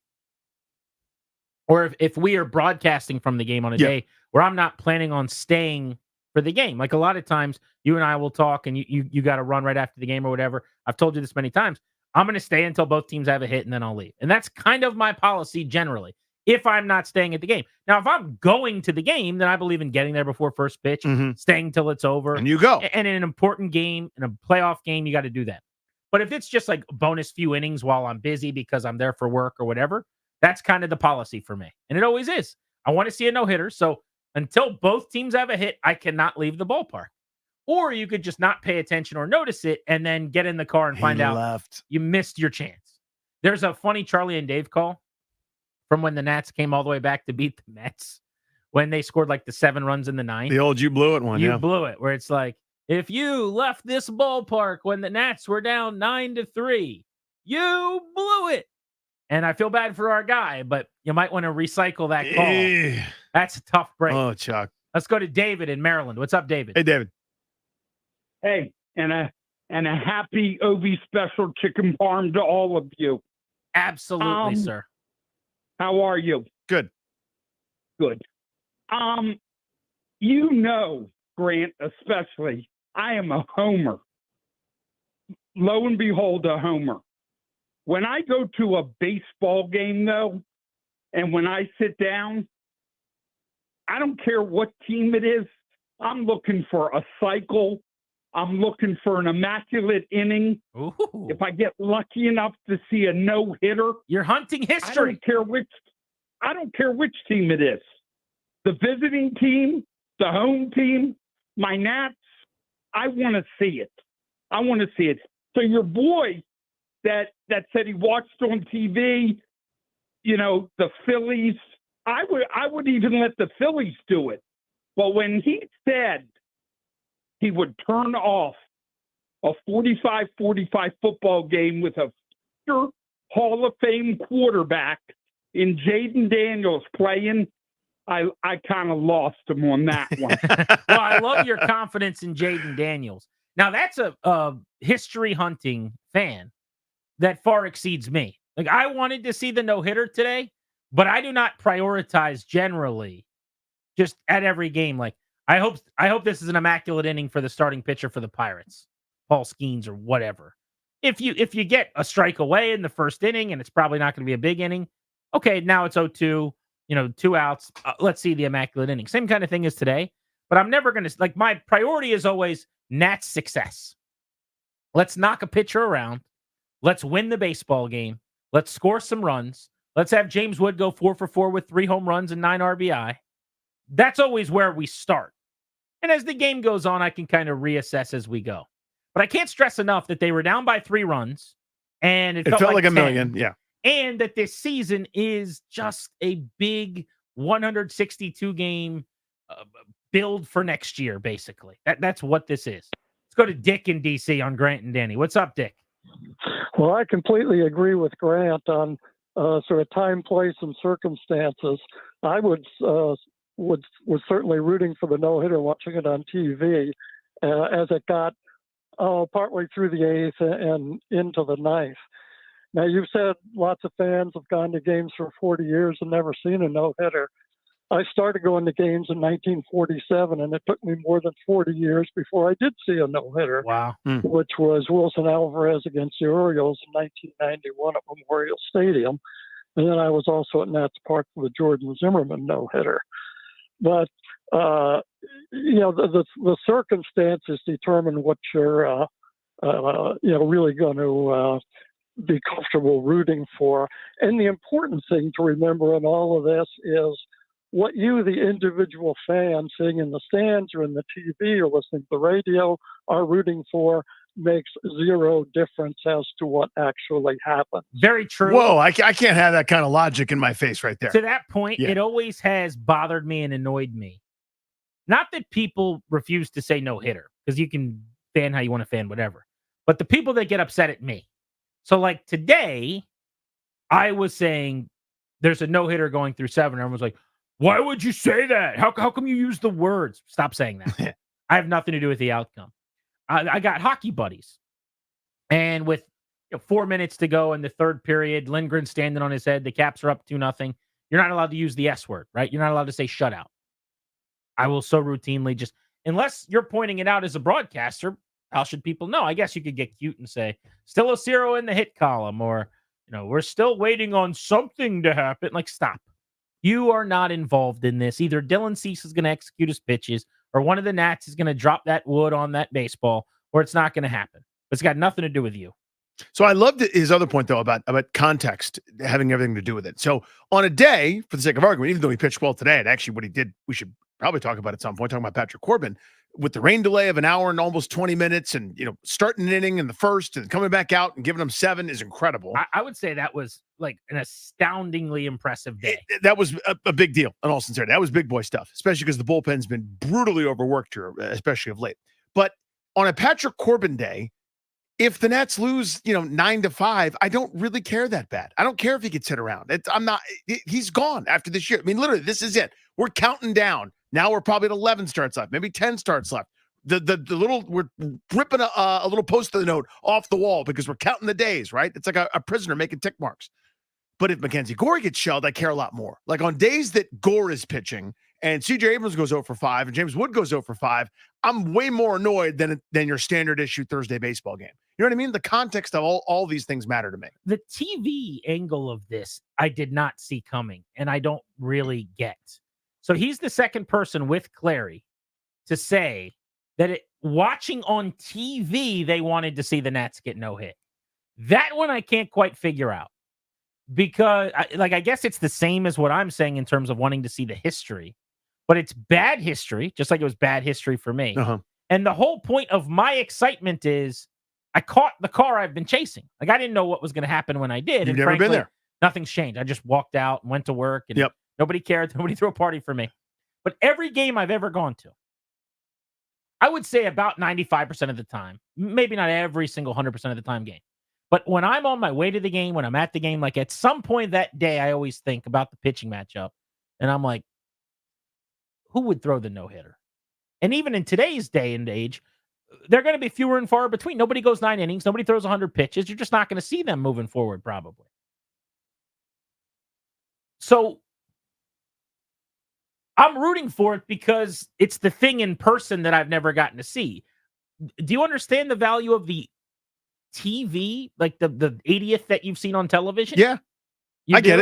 Or if we are broadcasting from the game on a day where I'm not planning on staying for the game. Like a lot of times you and I will talk and you got to run right after the game or whatever. I've told you this many times. I'm going to stay until both teams have a hit and then I'll leave. And that's kind of my policy generally if I'm not staying at the game. Now, if I'm going to the game, then I believe in getting there before first pitch, staying till it's over. And you go. And in an important game, in a playoff game, you got to do that. But if it's just like bonus few innings while I'm busy because I'm there for work or whatever, that's kind of the policy for me. And it always is. I want to see a no-hitter. So until both teams have a hit, I cannot leave the ballpark. Or you could just not pay attention or notice it and then get in the car and find out you missed your chance. There's a funny Charlie and Dave call from when the Nats came all the way back to beat the Mets when they scored like the 7 runs in the 9th. The old you blew it one. You blew it, where it's like, if you left this ballpark when the Nats were down 9-3, you blew it. And I feel bad for our guy, but you might want to recycle that call. That's a tough break. Oh, Chuck. Let's go to David in Maryland. What's up, David? Hey, David. Hey, and a happy OV special chicken parm to all of you. Absolutely, sir. How are you? Good. Good. Grant, especially, I am a homer. Lo and behold, a homer. When I go to a baseball game, though, and when I sit down, I don't care what team it is. I'm looking for a cycle. I'm looking for an immaculate inning. Ooh. If I get lucky enough to see a no-hitter, you're hunting history. I don't care which team it is. The visiting team, the home team, my Nats, I want to see it. I want to see it. So your boy that said he watched on TV, the Phillies, I would even let the Phillies do it. But when he said he would turn off a 45-45 football game with a Hall of Fame quarterback in Jaden Daniels playing, I kind of lost him on that one. Well, I love your confidence in Jaden Daniels. Now, that's a history hunting fan that far exceeds me. Like, I wanted to see the no-hitter today, but I do not prioritize generally just at every game. Like, I hope this is an immaculate inning for the starting pitcher for the Pirates, Paul Skeens or whatever. If you get a strike away in the first inning, and it's probably not going to be a big inning, okay, now it's 0-2, 2 outs. Let's see the immaculate inning. Same kind of thing as today, but I'm never going to, like, my priority is always Nats success. Let's knock a pitcher around. Let's win the baseball game. Let's score some runs. Let's have James Wood go 4 for 4 with 3 home runs and 9 RBI. That's always where we start. And as the game goes on, I can kind of reassess as we go. But I can't stress enough that they were down by 3 runs, and it felt like 10, 1 million, yeah. And that this season is just a big 162 game build for next year, basically. That's what this is. Let's go to Dick in DC on Grant and Danny. What's up, Dick? Well, I completely agree with Grant on sort of time, place, and circumstances. I was certainly rooting for the no-hitter, watching it on TV as it got partway through the 8th and into the 9th. Now, you've said lots of fans have gone to games for 40 years and never seen a no-hitter. I started going to games in 1947, and it took me more than 40 years before I did see a no-hitter. Wow. Which was Wilson Alvarez against the Orioles in 1991 at Memorial Stadium. And then I was also at Nats Park for the Jordan Zimmerman no-hitter. But, the circumstances determine what you're, really going to be comfortable rooting for. And the important thing to remember in all of this is what you, the individual fan, sitting in the stands or in the TV or listening to the radio, are rooting for makes zero difference as to what actually happens. Very true. Whoa, I can't have that kind of logic in my face right there. To that point, Yeah. It always has bothered me and annoyed me. Not that people refuse to say no-hitter, because you can fan how you want to fan, whatever. But the people that get upset at me. So, like, today, I was saying there's a no-hitter going through 7. Everyone's like, why would you say that? How come you use the words? Stop saying that. I have nothing to do with the outcome. I got hockey buddies. And with 4 minutes to go in the third period, Lindgren's standing on his head. The Caps are up 2-0. You're not allowed to use the S word, right? You're not allowed to say shutout. I will so routinely just, unless you're pointing it out as a broadcaster, how should people know? I guess you could get cute and say, still a 0 in the hit column, or, we're still waiting on something to happen. Like, stop. You are not involved in this. Either Dylan Cease is going to execute his pitches, or one of the Nats is going to drop that wood on that baseball, or it's not going to happen. It's got nothing to do with you. So I loved his other point, though, about context having everything to do with it. So on a day, for the sake of argument, even though he pitched well today, and actually what he did, we should probably talk about at some point, talking about Patrick Corbin, with the rain delay of an hour and almost 20 minutes and, starting an inning in the first and coming back out and giving him 7 is incredible. I would say that was like an astoundingly impressive day. That was a big deal, in all sincerity. That was big boy stuff, especially because the bullpen's been brutally overworked here, especially of late. But on a Patrick Corbin day, if the Nats lose, 9-5, I don't really care that bad. I don't care if he gets hit around. He's gone after this year. I mean, literally, this is it. We're counting down. Now we're probably at 11 starts left, maybe 10 starts left. We're ripping a little post-it note off the wall because we're counting the days, right? It's like a prisoner making tick marks. But if Mackenzie Gore gets shelled, I care a lot more. Like on days that Gore is pitching and C.J. Abrams goes 0 for 5 and James Wood goes 0 for 5, I'm way more annoyed than your standard issue Thursday baseball game. You know what I mean? The context of all these things matter to me. The TV angle of this, I did not see coming, and I don't really get. So he's the second person with Clary to say that watching on TV, they wanted to see the Nats get no hit. That one I can't quite figure out. Because, I guess it's the same as what I'm saying in terms of wanting to see the history. But it's bad history, just like it was bad history for me. Uh-huh. And the whole point of my excitement is I caught the car I've been chasing. Like, I didn't know what was going to happen when I did. You've and never frankly, been there. Nothing's changed. I just walked out and went to work, and nobody cared. Nobody threw a party for me. But every game I've ever gone to, I would say about 95% of the time, maybe not every single 100% of the time game, But when I'm on my way to the game, when I'm at the game, like at some point that day, I always think about the pitching matchup. And I'm like, who would throw the no-hitter? And even in today's day and age, they're going to be fewer and far between. Nobody goes 9 innings. Nobody throws 100 pitches. You're just not going to see them moving forward, probably. So I'm rooting for it because it's the thing in person that I've never gotten to see. Do you understand the value of the TV, like the 80th that you've seen on television? Yeah, I get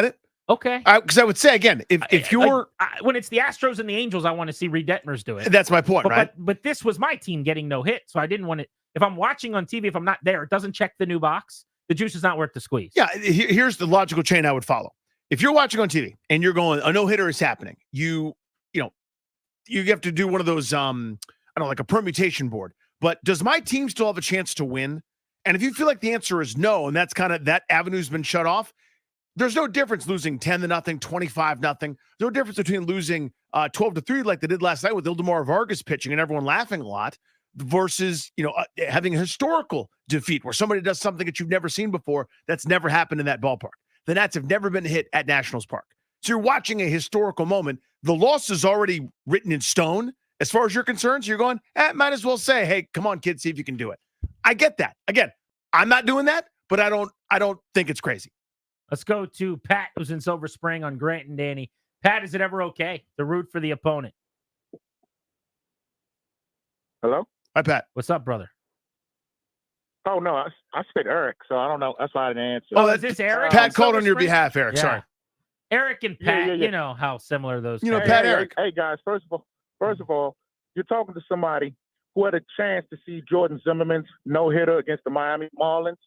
it. Okay. Because I would say, again, if you're... when it's the Astros and the Angels, I want to see Reed Detmers do it. That's my point, right? But this was my team getting no hit, so I didn't want it. If I'm watching on TV, if I'm not there, it doesn't check the new box. The juice is not worth the squeeze. Yeah, here's the logical chain I would follow. If you're watching on TV and you're going, a no-hitter is happening, you have to do one of those, like a permutation board. But does my team still have a chance to win? And if you feel like the answer is no, and that's kind of that avenue's been shut off, there's no difference losing 10-0, 25-0. No difference between losing 12-3 like they did last night with Ildemar Vargas pitching and everyone laughing a lot versus, having a historical defeat where somebody does something that you've never seen before that's never happened in that ballpark. The Nats have never been hit at Nationals Park. So you're watching a historical moment. The loss is already written in stone as far as you're concerned. So you're going, might as well say, hey, come on, kid, see if you can do it. I get that. Again, I'm not doing that, but I don't think it's crazy. Let's go to Pat, who's in Silver Spring on Grant and Danny. Pat, is it ever okay to root for the opponent? Hello? Hi, Pat. What's up, brother? Oh, no, I said Eric, so I don't know. That's why I didn't answer. Oh, is this Eric? Pat called on your behalf, Eric. Yeah. Sorry. Eric and Pat, Yeah. you know how similar those You know, guys Pat, are. Eric. Hey, guys, first of all, you're talking to somebody who had a chance to see Jordan Zimmerman's no-hitter against the Miami Marlins,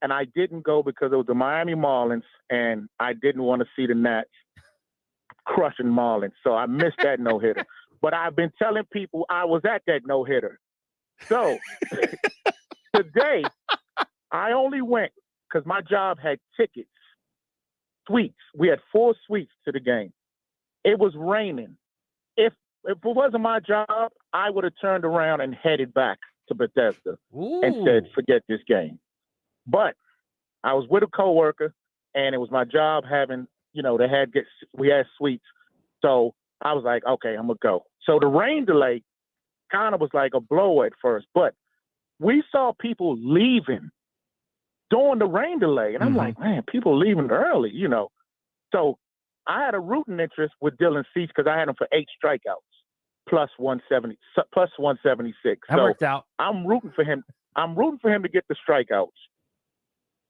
and I didn't go because it was the Miami Marlins, and I didn't want to see the Nats crushing Marlins, so I missed that no-hitter. But I've been telling people I was at that no-hitter. So today, I only went because my job had tickets, suites. We had 4 suites to the game. It was raining. If it wasn't my job, I would have turned around and headed back to Bethesda and said, forget this game. But I was with a coworker, and it was my job having, we had suites. So I was like, okay, I'm going to go. So the rain delay kind of was like a blow at first, but we saw people leaving during the rain delay. And I'm like, man, people leaving early, So I had a rooting interest with Dylan Cease because I had him for 8 strikeouts plus 170, plus 176. That worked out. I'm rooting for him. I'm rooting for him to get the strikeouts.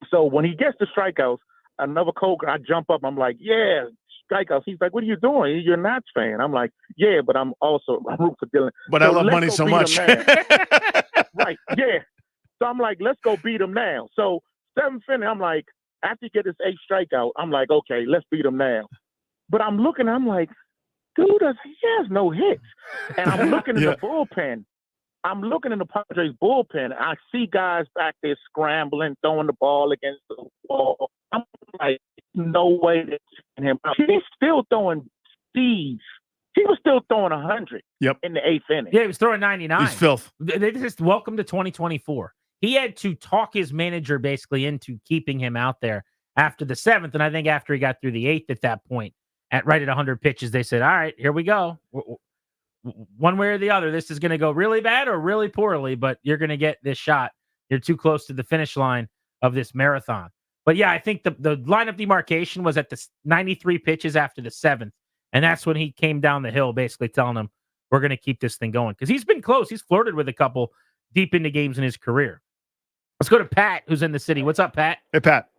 So when he gets the strikeouts, another coach, I jump up. I'm like, yeah, strikeouts. He's like, what are you doing? You're a Nats fan. I'm like, yeah, but I'm rooting for Dylan. But I love money so much. Right, yeah. So I'm like, let's go beat him now. So 7th inning, I'm like, after he get his 8th strikeout, I'm like, okay, let's beat him now. But I'm looking, I'm like, dude, he has no hits. And I'm looking in the bullpen. I'm looking in the Padres bullpen. I see guys back there scrambling, throwing the ball against the wall. I'm like, no way to him. He's still throwing seeds. He was still throwing 100 in the 8th inning. Yeah, he was throwing 99. He's filth. They just welcome to 2024. He had to talk his manager basically into keeping him out there after the 7th. And I think after he got through the 8th at that point, right at 100 pitches, they said, all right, here we go. One way or the other, this is going to go really bad or really poorly, but you're going to get this shot. You're too close to the finish line of this marathon. But yeah, I think the line of demarcation was at the 93 pitches after the 7th. And that's when he came down the hill, basically telling him, we're going to keep this thing going. Because he's been close. He's flirted with a couple deep into games in his career. Let's go to Pat, who's in the city. What's up, Pat? Hey, Pat.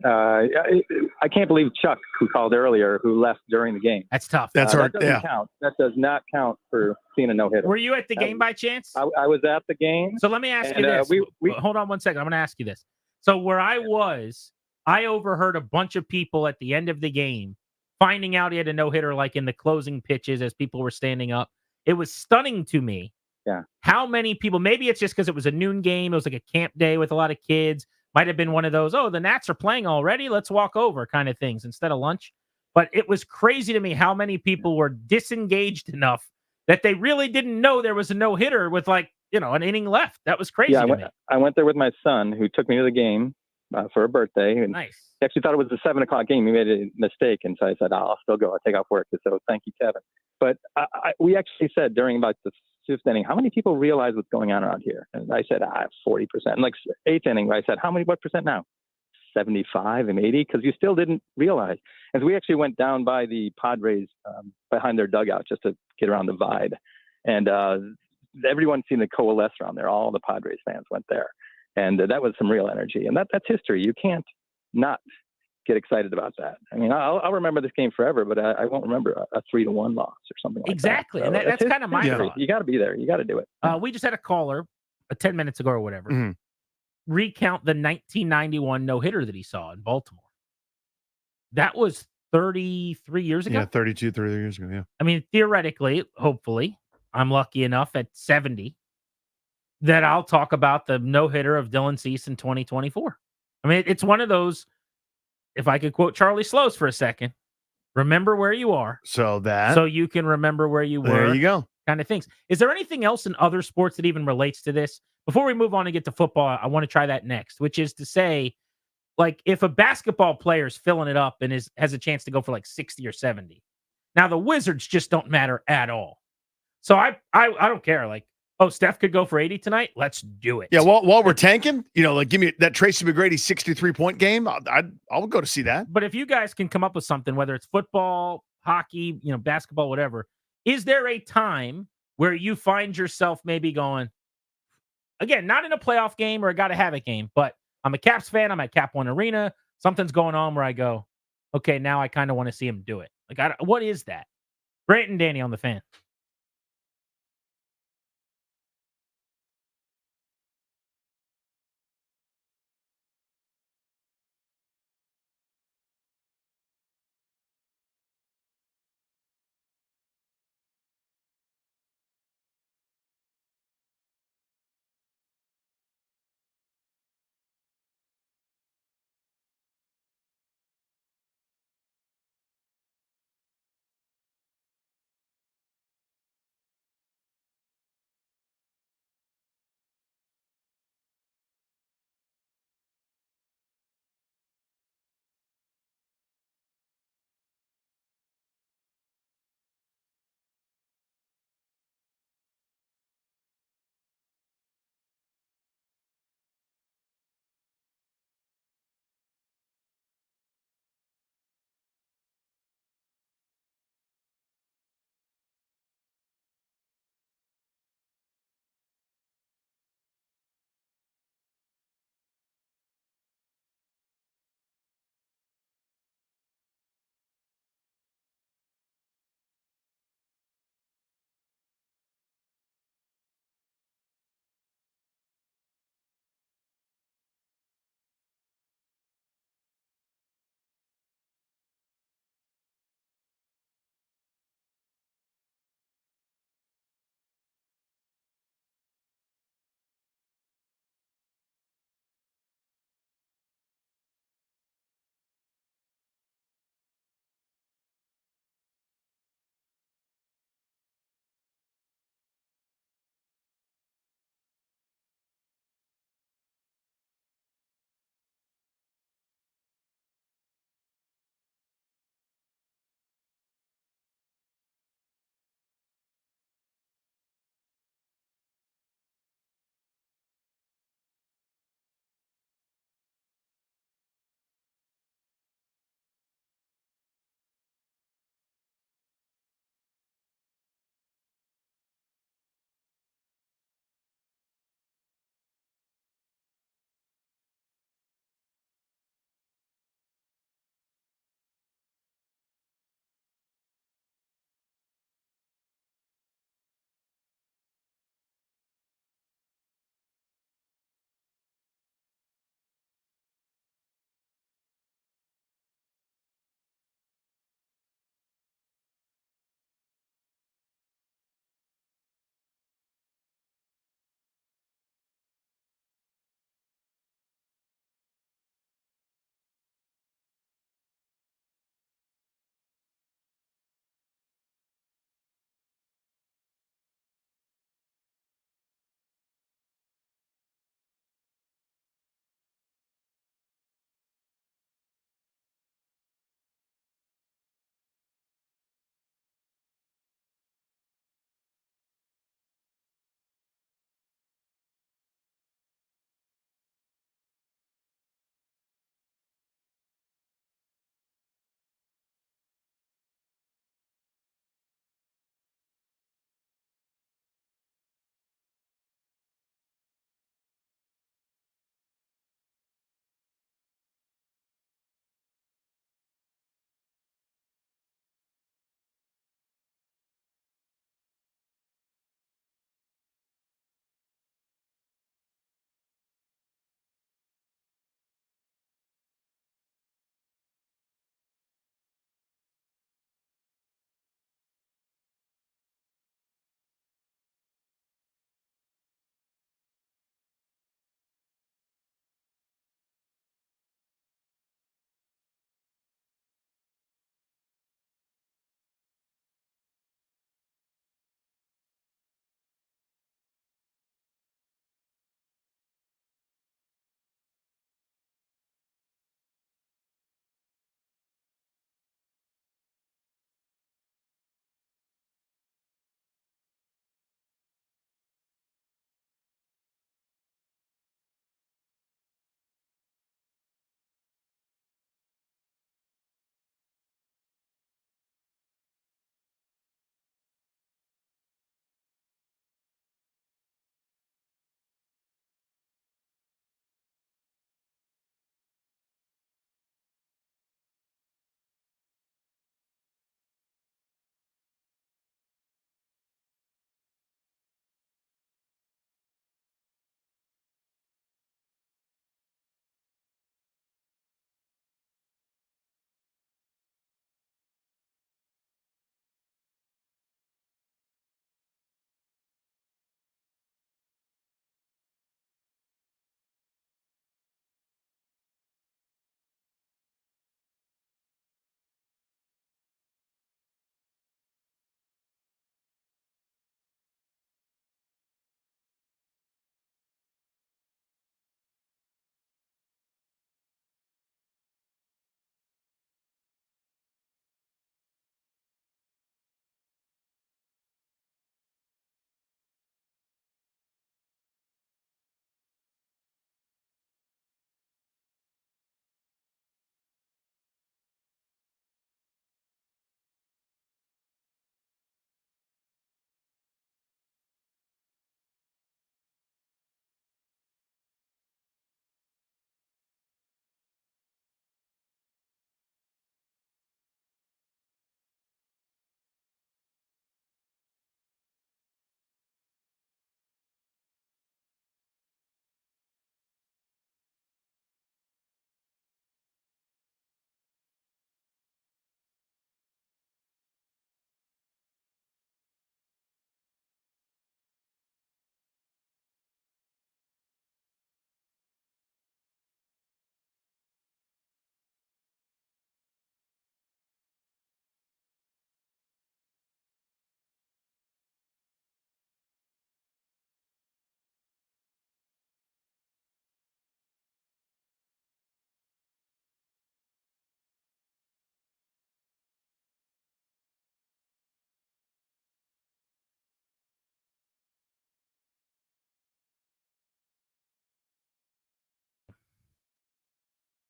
I can't believe Chuck, who called earlier, who left during the game. That's tough. That's hard. That doesn't count. That does not count for seeing a no-hitter. Were you at the game by chance? I was at the game. So let me ask you this. Hold on one second. I'm going to ask you this. So where I was, I overheard a bunch of people at the end of the game finding out he had a no-hitter, like in the closing pitches as people were standing up. It was stunning to me. Yeah. How many people, maybe it's just because it was a noon game. It was like a camp day with a lot of kids. Might have been one of those, oh, the Nats are playing already. Let's walk over kind of things instead of lunch. But it was crazy to me how many people were disengaged enough that they really didn't know there was a no-hitter with, like, an inning left. That was crazy. Yeah, to me. I went there with my son, who took me to the game for a birthday, and Nice. he actually thought it was a 7:00 game. He made a mistake, and so I said, "I'll still go. I'll take off work." So thank you, Kevin. But we actually said during about the 5th inning, how many people realize what's going on around here? And I said, 40%. And like 8th inning, I said, what percent now? 75 and 80, because you still didn't realize. And so we actually went down by the Padres behind their dugout just to get around the Vide. And everyone seemed to coalesce around there. All the Padres fans went there. And that was some real energy. And that's history. You can't not get excited about that. I mean, I'll remember this game forever, but I won't remember a 3-1 loss or something like that. Exactly. So And that's kind of my thought. You got to be there. You got to do it. We just had a caller 10 minutes ago or whatever recount the 1991 no-hitter that he saw in Baltimore. That was 33 years ago? Yeah, 30 years ago, yeah. I mean, theoretically, hopefully, I'm lucky enough at 70 that I'll talk about the no-hitter of Dylan Cease in 2024. I mean, it's one of those, if I could quote Charlie Slows for a second, remember where you are. So you can remember where you were. There you go. Kind of things. Is there anything else in other sports that even relates to this? Before we move on and get to football, I want to try that next, which is to say, like, if a basketball player is filling it up and has a chance to go for like 60 or 70. Now, the Wizards just don't matter at all. So I don't care. Like, Steph could go for 80 tonight. Let's do it. Yeah, while we're tanking, like, give me that Tracy McGrady 63-point game. I'll go to see that. But if you guys can come up with something, whether it's football, hockey, basketball, whatever, is there a time where you find yourself maybe going, again, not in a playoff game or a gotta have it game, but I'm a Caps fan. I'm at Cap One Arena. Something's going on where I go, okay, now I kind of want to see him do it. Like, what is that? Grant and Danny on the Fan.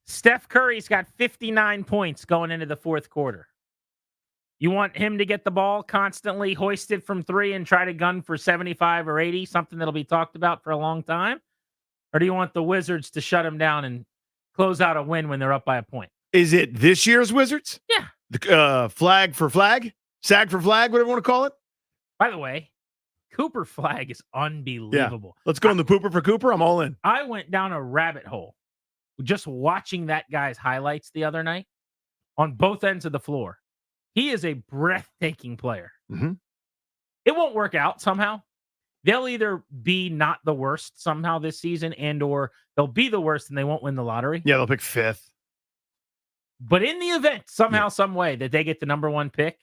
Steph Curry's got 59 points going into the fourth quarter. You want him to get the ball constantly hoisted from three and try to gun for 75 or 80, something that'll be talked about for a long time? Or do you want the Wizards to shut him down and close out a win when they're up by a point? Is it this year's Wizards? Yeah. The flag for flag? Sag for flag, whatever you want to call it? By the way, Cooper flag is unbelievable. Yeah. Let's go in the pooper for Cooper. I'm all in. I went down a rabbit hole just watching that guy's highlights the other night on both ends of the floor. He is a breathtaking player. Mm-hmm. It won't work out somehow. They'll either be not the worst somehow this season or they'll be the worst and they won't win the lottery. Yeah, they'll pick fifth. But in the event, somehow, some way, that they get the number one pick,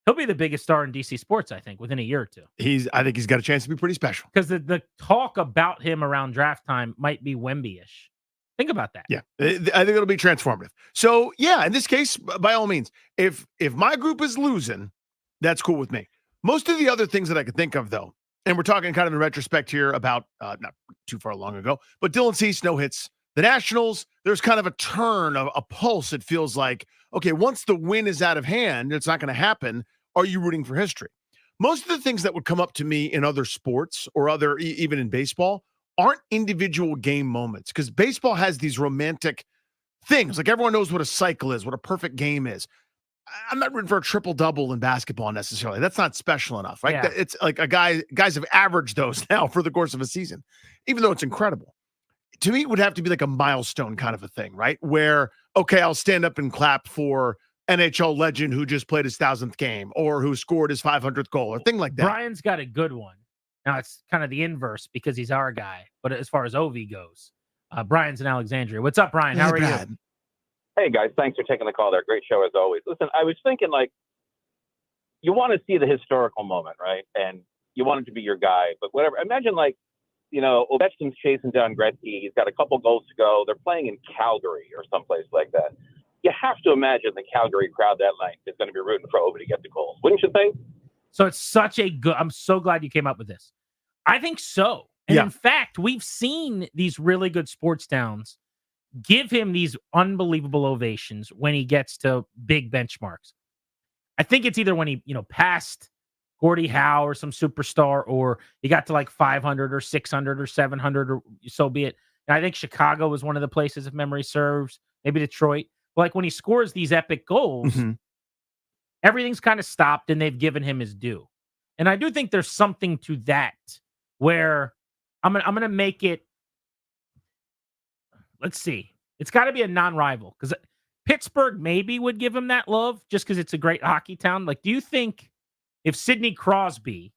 he'll be the biggest star in DC sports, I think, within a year or two. I think he's got a chance to be pretty special. Because the talk about him around draft time might be Wemby-ish. Think about that. Yeah, I think it'll be transformative. So, yeah, in this case, by all means, if my group is losing, that's cool with me. Most of the other things that I could think of, though, and we're talking kind of in retrospect here about not too far long ago, but Dylan Cease, no hits. The Nationals, there's kind of a turn, a pulse. It feels like, okay, once the win is out of hand, it's not going to happen. Are you rooting for history? Most of the things that would come up to me in other sports or even in baseball aren't individual game moments, because baseball has these romantic things. Like everyone knows what a cycle is, what a perfect game is. I'm not rooting for a triple-double in basketball necessarily. That's not special enough, right? Yeah. It's like guys have averaged those now for the course of a season, even though it's incredible. To me, it would have to be like a milestone kind of a thing, right? Where, okay, I'll stand up and clap for NHL legend who just played his 1,000th game or who scored his 500th goal or thing like that. Brian's got a good one. Now, it's kind of the inverse because he's our guy. But as far as OV goes, Brian's in Alexandria. What's up, Brian? How are you? Hey, guys. Thanks for taking the call there. Great show as always. Listen, I was thinking, you want to see the historical moment, right? And you want him to be your guy. But whatever. Imagine, Ovechkin's chasing down Gretzky. He's got a couple goals to go. They're playing in Calgary or someplace like that. You have to imagine the Calgary crowd that night is going to be rooting for Ovi to get the goals. Wouldn't you think? So it's such a good... I'm so glad you came up with this. I think so. And in fact, we've seen these really good sports towns give him these unbelievable ovations when he gets to big benchmarks. I think it's either when he, passed Gordie Howe or some superstar, or he got to 500 or 600 or 700 or so be it. And I think Chicago was one of the places, if memory serves, maybe Detroit. But when he scores these epic goals, everything's kind of stopped and they've given him his due. And I do think there's something to that where I'm gonna make it. Let's see. It's got to be a non-rival because Pittsburgh maybe would give him that love just because it's a great hockey town. Do you think if Sidney Crosby,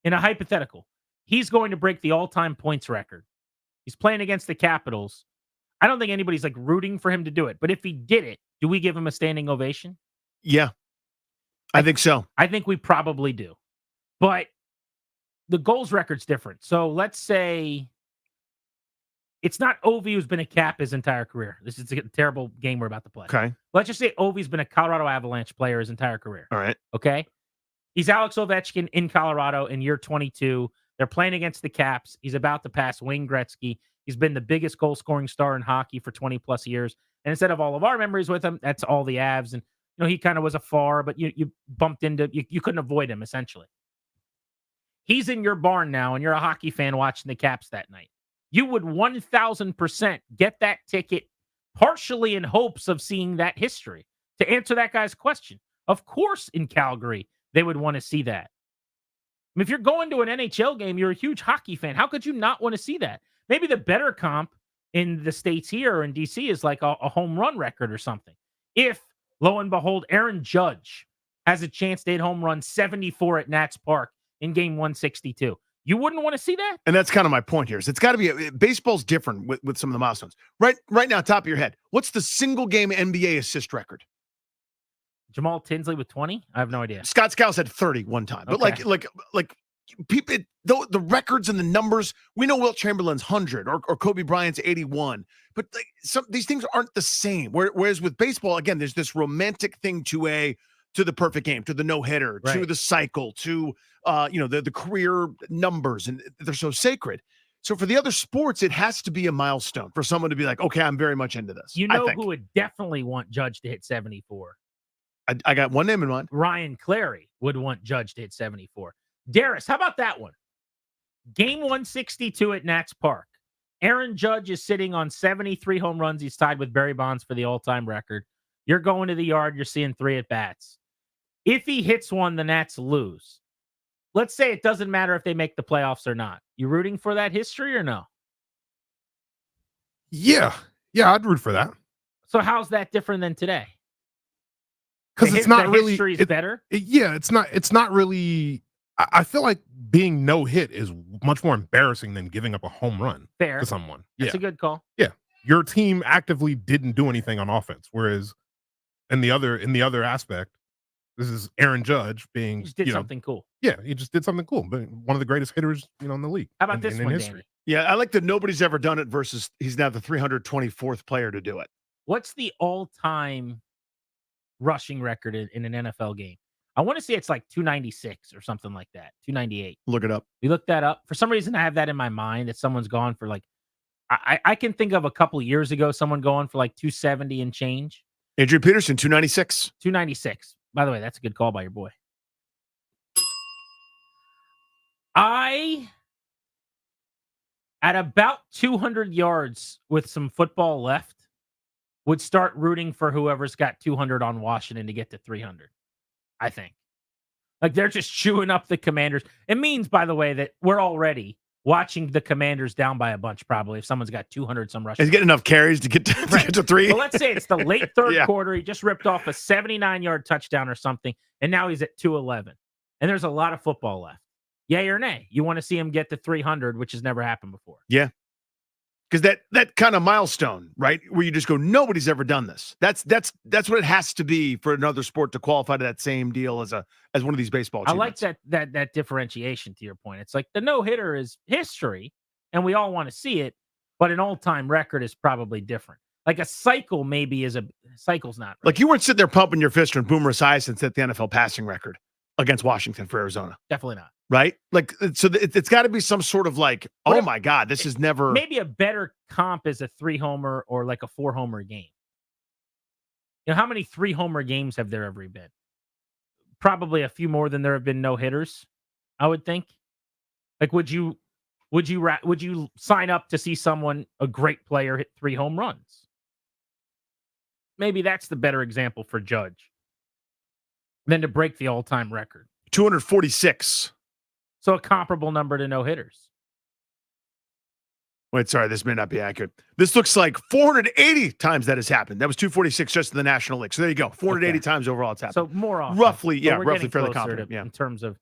in a hypothetical, he's going to break the all-time points record? He's playing against the Capitals. I don't think anybody's rooting for him to do it. But if he did it, do we give him a standing ovation? Yeah, I think so. I think we probably do. But the goals record's different. So let's say it's not Ovi who's been a Cap his entire career. This is a terrible game we're about to play. Okay. Let's just say Ovi's been a Colorado Avalanche player his entire career. All right. Okay. He's Alex Ovechkin in Colorado in year 22. They're playing against the Caps. He's about to pass Wayne Gretzky. He's been the biggest goal-scoring star in hockey for 20-plus years. And instead of all of our memories with him, that's all the Avs. And, he kind of was afar, but you bumped into, you couldn't avoid him, essentially. He's in your barn now, and you're a hockey fan watching the Caps that night. You would 1,000% get that ticket partially in hopes of seeing that history. To answer that guy's question, of course in Calgary, they would want to see that. If you're going to an NHL game, you're a huge hockey fan. How could you not want to see that? Maybe the better comp in the States here or in DC is a home run record or something. If, lo and behold, Aaron Judge has a chance to hit home run 74 at Nats Park in game 162. You wouldn't want to see that? And that's kind of my point here. So it's got to be baseball's different with some of the milestones. Right now, top of your head, what's the single game NBA assist record? Jamal Tinsley with 20? I have no idea. Scott Skiles had 30 one time. But like people, the records and the numbers, we know Wilt Chamberlain's 100 or Kobe Bryant's 81. But these things aren't the same. Whereas with baseball, again, there's this romantic thing to the perfect game, to the no-hitter, to the cycle, to the career numbers, and they're so sacred. So for the other sports, it has to be a milestone for someone to be like, okay, I'm very much into this. You know who would definitely want Judge to hit 74? I got one name in mind. Ryan Clary would want Judge to hit 74. Darius, how about that one? Game 162 at Nats Park. Aaron Judge is sitting on 73 home runs. He's tied with Barry Bonds for the all-time record. You're going to the yard. You're seeing 3 at-bats. If he hits one, the Nats lose. Let's say it doesn't matter if they make the playoffs or not. You rooting for that history or no? Yeah, I'd root for that. So how's that different than today? Because it's not really history's better. It's not really. I feel like being no hit is much more embarrassing than giving up a home run to someone. That's a good call. Yeah, your team actively didn't do anything on offense, whereas in the other aspect, this is Aaron Judge being He just did something cool. Yeah, he just did something cool. But one of the greatest hitters, in the league. How about this one, history? Danny? Yeah, I like that nobody's ever done it versus he's now the 324th player to do it. What's the all-time rushing record in an NFL game? I want to say it's like 296 or something like that. 298. Look it up. You look that up. For some reason, I have that in my mind that someone's gone for like, I can think of a couple years ago, someone going for like 270 and change. Adrian Peterson, 296. 296. By the way, that's a good call by your boy. At about 200 yards with some football left, would start rooting for whoever's got 200 on Washington to get to 300. I think. Like they're just chewing up the Commanders. It means, by the way, that we're already watching the Commanders down by a bunch, probably, if someone's got 200 some rushing. He's getting enough carries to get to 3. Well, let's say it's the late third quarter. He just ripped off a 79-yard touchdown or something, and now he's at 211. And there's a lot of football left. Yay or nay? You want to see him get to 300, which has never happened before. Yeah. Because that kind of milestone, right, where you just go, nobody's ever done this. That's what it has to be for another sport to qualify to that same deal as one of these baseball achievements. I like that differentiation to your point. It's like the no-hitter is history, and we all want to see it, but an all-time record is probably different. Like a cycle maybe cycle's not. Right. Like you weren't sitting there pumping your fist when Boomer Esiason set the NFL passing record against Washington for Arizona. Definitely not. Right? Like, so it's got to be some sort of like, oh my God, this is never. Maybe a better comp is a 3-homer or like a 4-homer game. You know, how many 3-homer games have there ever been? Probably a few more than there have been no-hitters, I would think. Like, would you sign up to see a great player, hit 3 home runs? Maybe that's the better example for Judge than to break the all-time record. 246. So a comparable number to no-hitters. Wait, sorry, this may not be accurate. This looks like 480 times that has happened. That was 246 just in the National League. So there you go. 480 times overall it's happened. So more often. Roughly, But we're roughly getting fairly closer confident. in terms of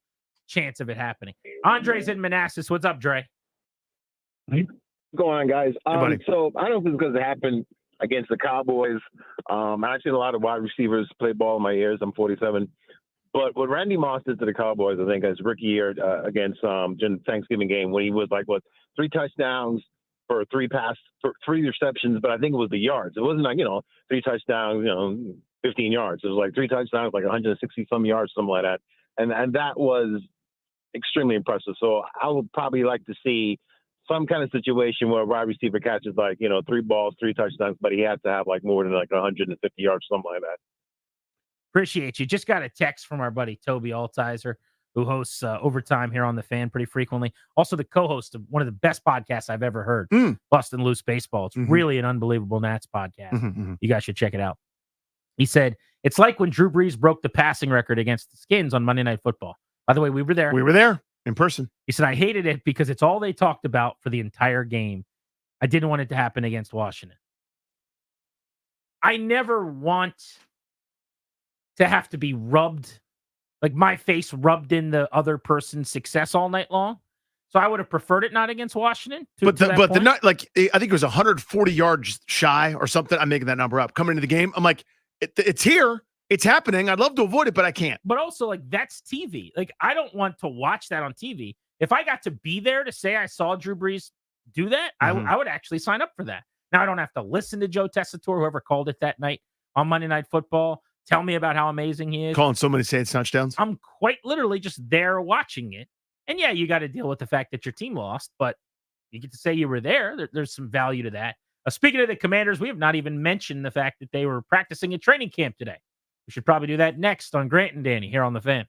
chance of it happening. Andre's in Manassas. What's up, Dre? What's going on, guys? buddy. So I don't know if it's because it happened against the Cowboys. I've seen a lot of wide receivers play ball in my ears. I'm 47. But what Randy Moss did to the Cowboys, I think, his rookie year against during the Thanksgiving game, when he was like, 3 touchdowns for 3 receptions, but I think it was the yards. It wasn't like, 3 touchdowns, 15 yards. It was like 3 touchdowns, like 160 some yards, something like that. And that was extremely impressive. So I would probably like to see some kind of situation where a wide receiver catches 3 balls, 3 touchdowns, but he had to have more than 150 yards, something like that. Appreciate you. Just got a text from our buddy Toby Altizer, who hosts Overtime here on the Fan pretty frequently. Also the co-host of one of the best podcasts I've ever heard, Bustin' Loose Baseball. It's really an unbelievable Nats podcast. You guys should check it out. He said, it's like when Drew Brees broke the passing record against the Skins on Monday Night Football. By the way, we were there. We were there in person. He said, I hated it because it's all they talked about for the entire game. I didn't want it to happen against Washington. I never want to have to be rubbed, like my face rubbed in the other person's success all night long. So I would have preferred it not against Washington. The night, like I think it was 140 yards shy or something. I'm making that number up. Coming into the game, I'm like, it's here, it's happening. I'd love to avoid it, but I can't. But also, like, that's TV. Like, I don't want to watch that on TV. If I got to be there to say I saw Drew Brees do that, I would actually sign up for that. Now I don't have to listen to Joe Tessitore, whoever called it that night on Monday Night Football. Tell me about how amazing he is. Calling so many Saints touchdowns. I'm quite literally just there watching it. And yeah, you got to deal with the fact that your team lost, but You get to say you were there. There's some value to that. Speaking of the Commanders, we have not even mentioned the fact that they were practicing at training camp today. We should probably do that next on Grant and Danny here on The Fan.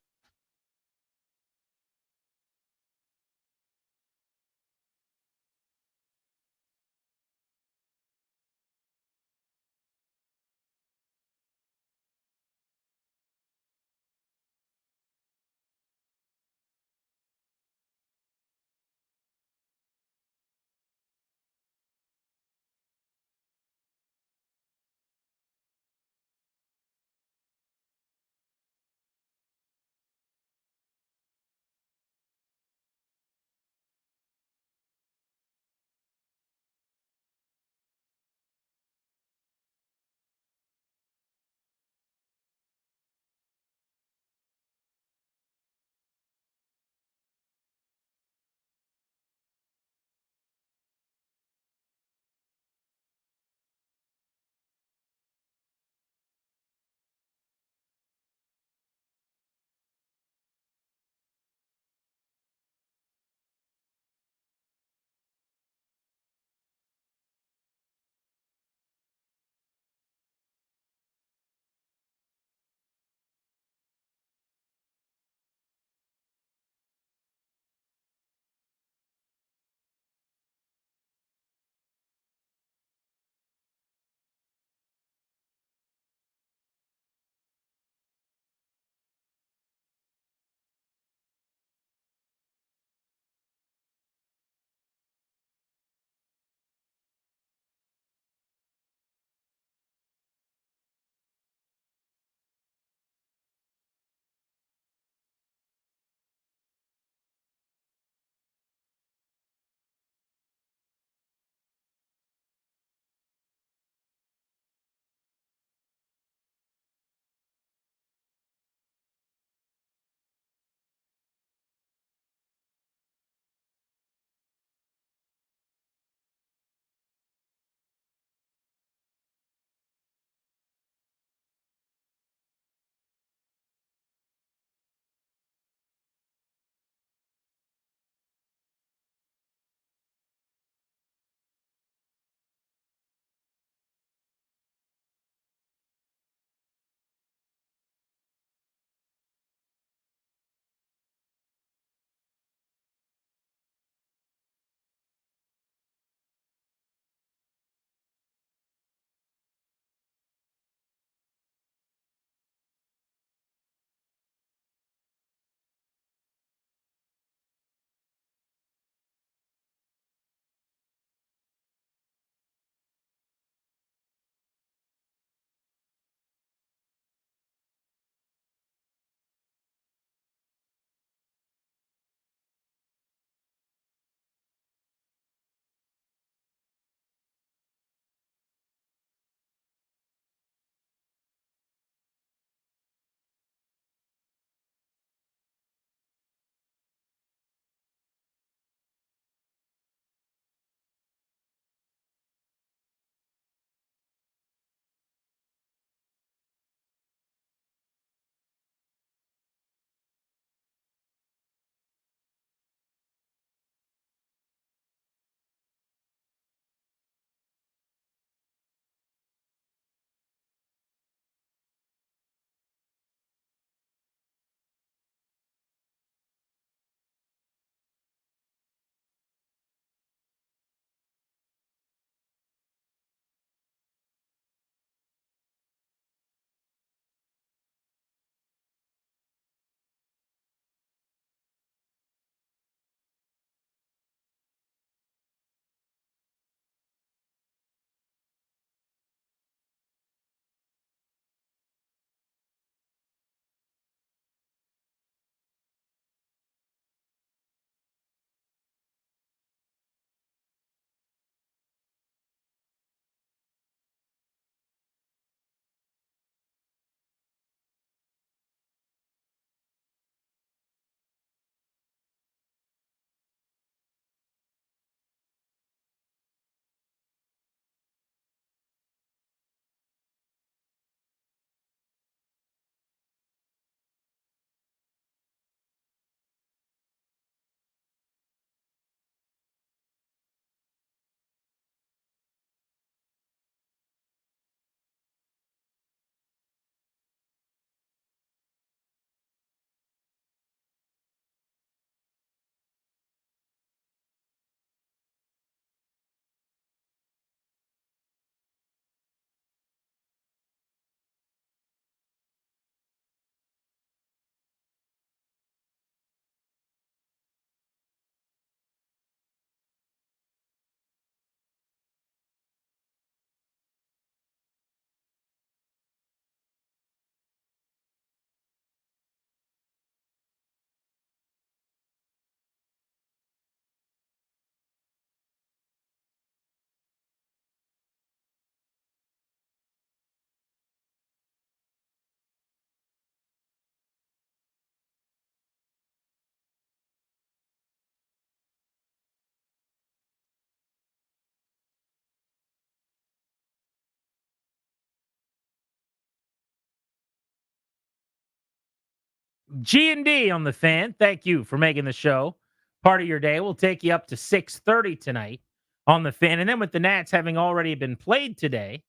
G&D on the Fan. Thank you for making the show part of your day. We'll take you up to 6:30 tonight on the Fan. And then with the Nats having already been played today,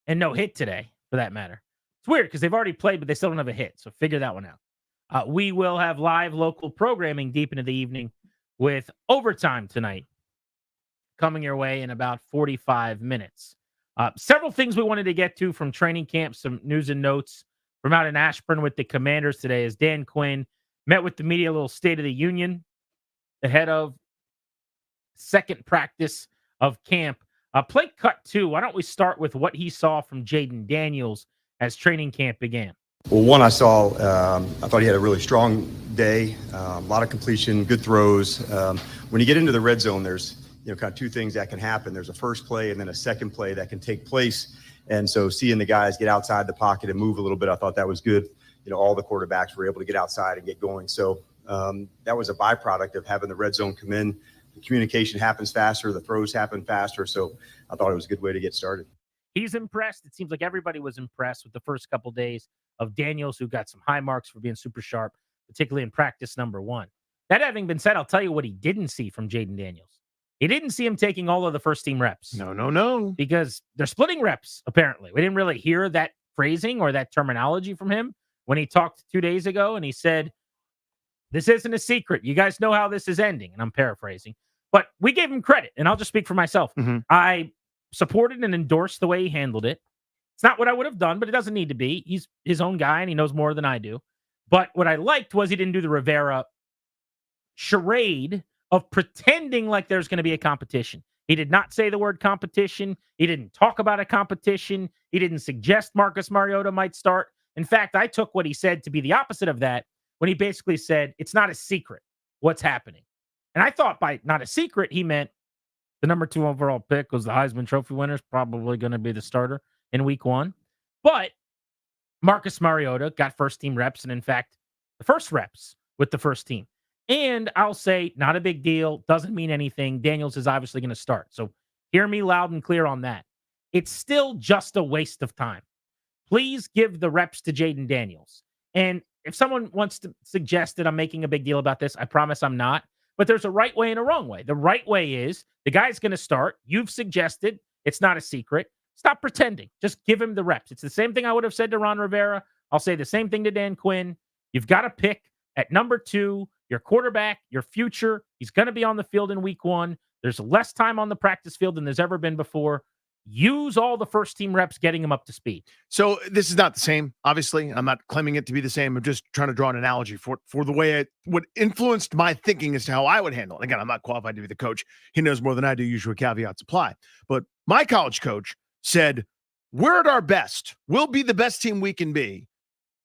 and no hit today, for that matter. It's weird because they've already played, but they still don't have a hit. So figure that one out. We will have live local programming deep into the evening with overtime tonight coming your way in about 45 minutes. Several things we wanted to get to from training camp, some news and notes from out in Ashburn with the Commanders today as Dan Quinn met with the media, a little State of the Union ahead of second practice of camp. Play cut 2. Why don't we start with what he saw from Jaden Daniels as training camp began? Well, one I saw, I thought he had a really strong day, a lot of completion, good throws. When you get into the red zone, there's kind of two things that can happen. There's a first play and then a second play that can take place. And so seeing the guys get outside the pocket and move a little bit, I thought that was good. All the quarterbacks were able to get outside and get going. So that was a byproduct of having the red zone come in. The communication happens faster, the throws happen faster. So I thought it was a good way to get started. He's impressed. It seems like everybody was impressed with the first couple days of Daniels, who got some high marks for being super sharp, particularly in practice number 1. That having been said, I'll tell you what he didn't see from Jaden Daniels. He didn't see him taking all of the first team reps. No. Because they're splitting reps, apparently. We didn't really hear that phrasing or that terminology from him when he talked 2 days ago, and he said, this isn't a secret. You guys know how this is ending. And I'm paraphrasing. But we gave him credit, and I'll just speak for myself. I supported and endorsed the way he handled it. It's not what I would have done, but it doesn't need to be. He's his own guy, and he knows more than I do. But what I liked was he didn't do the Rivera charade of pretending like there's going to be a competition. He did not say the word competition. He didn't talk about a competition. He didn't suggest Marcus Mariota might start. In fact, I took what he said to be the opposite of that when he basically said, it's not a secret what's happening. And I thought by not a secret, he meant the number 2 overall pick was the Heisman Trophy winner, is probably going to be the starter in week 1. But Marcus Mariota got first team reps, and in fact, the first reps with the first team. And I'll say, not a big deal, doesn't mean anything. Daniels is obviously going to start. So hear me loud and clear on that. It's still just a waste of time. Please give the reps to Jaden Daniels. And if someone wants to suggest that I'm making a big deal about this, I promise I'm not. But there's a right way and a wrong way. The right way is the guy's going to start. You've suggested. It's not a secret. Stop pretending. Just give him the reps. It's the same thing I would have said to Ron Rivera. I'll say the same thing to Dan Quinn. You've got to pick at number 2, your quarterback, your future. He's going to be on the field in week 1. There's less time on the practice field than there's ever been before. Use all the first team reps, getting him up to speed. So this is not the same, obviously. I'm not claiming it to be the same. I'm just trying to draw an analogy for the way what influenced my thinking as to how I would handle it. Again, I'm not qualified to be the coach. He knows more than I do. Usual caveats apply. But my college coach said, we're at our best. We'll be the best team we can be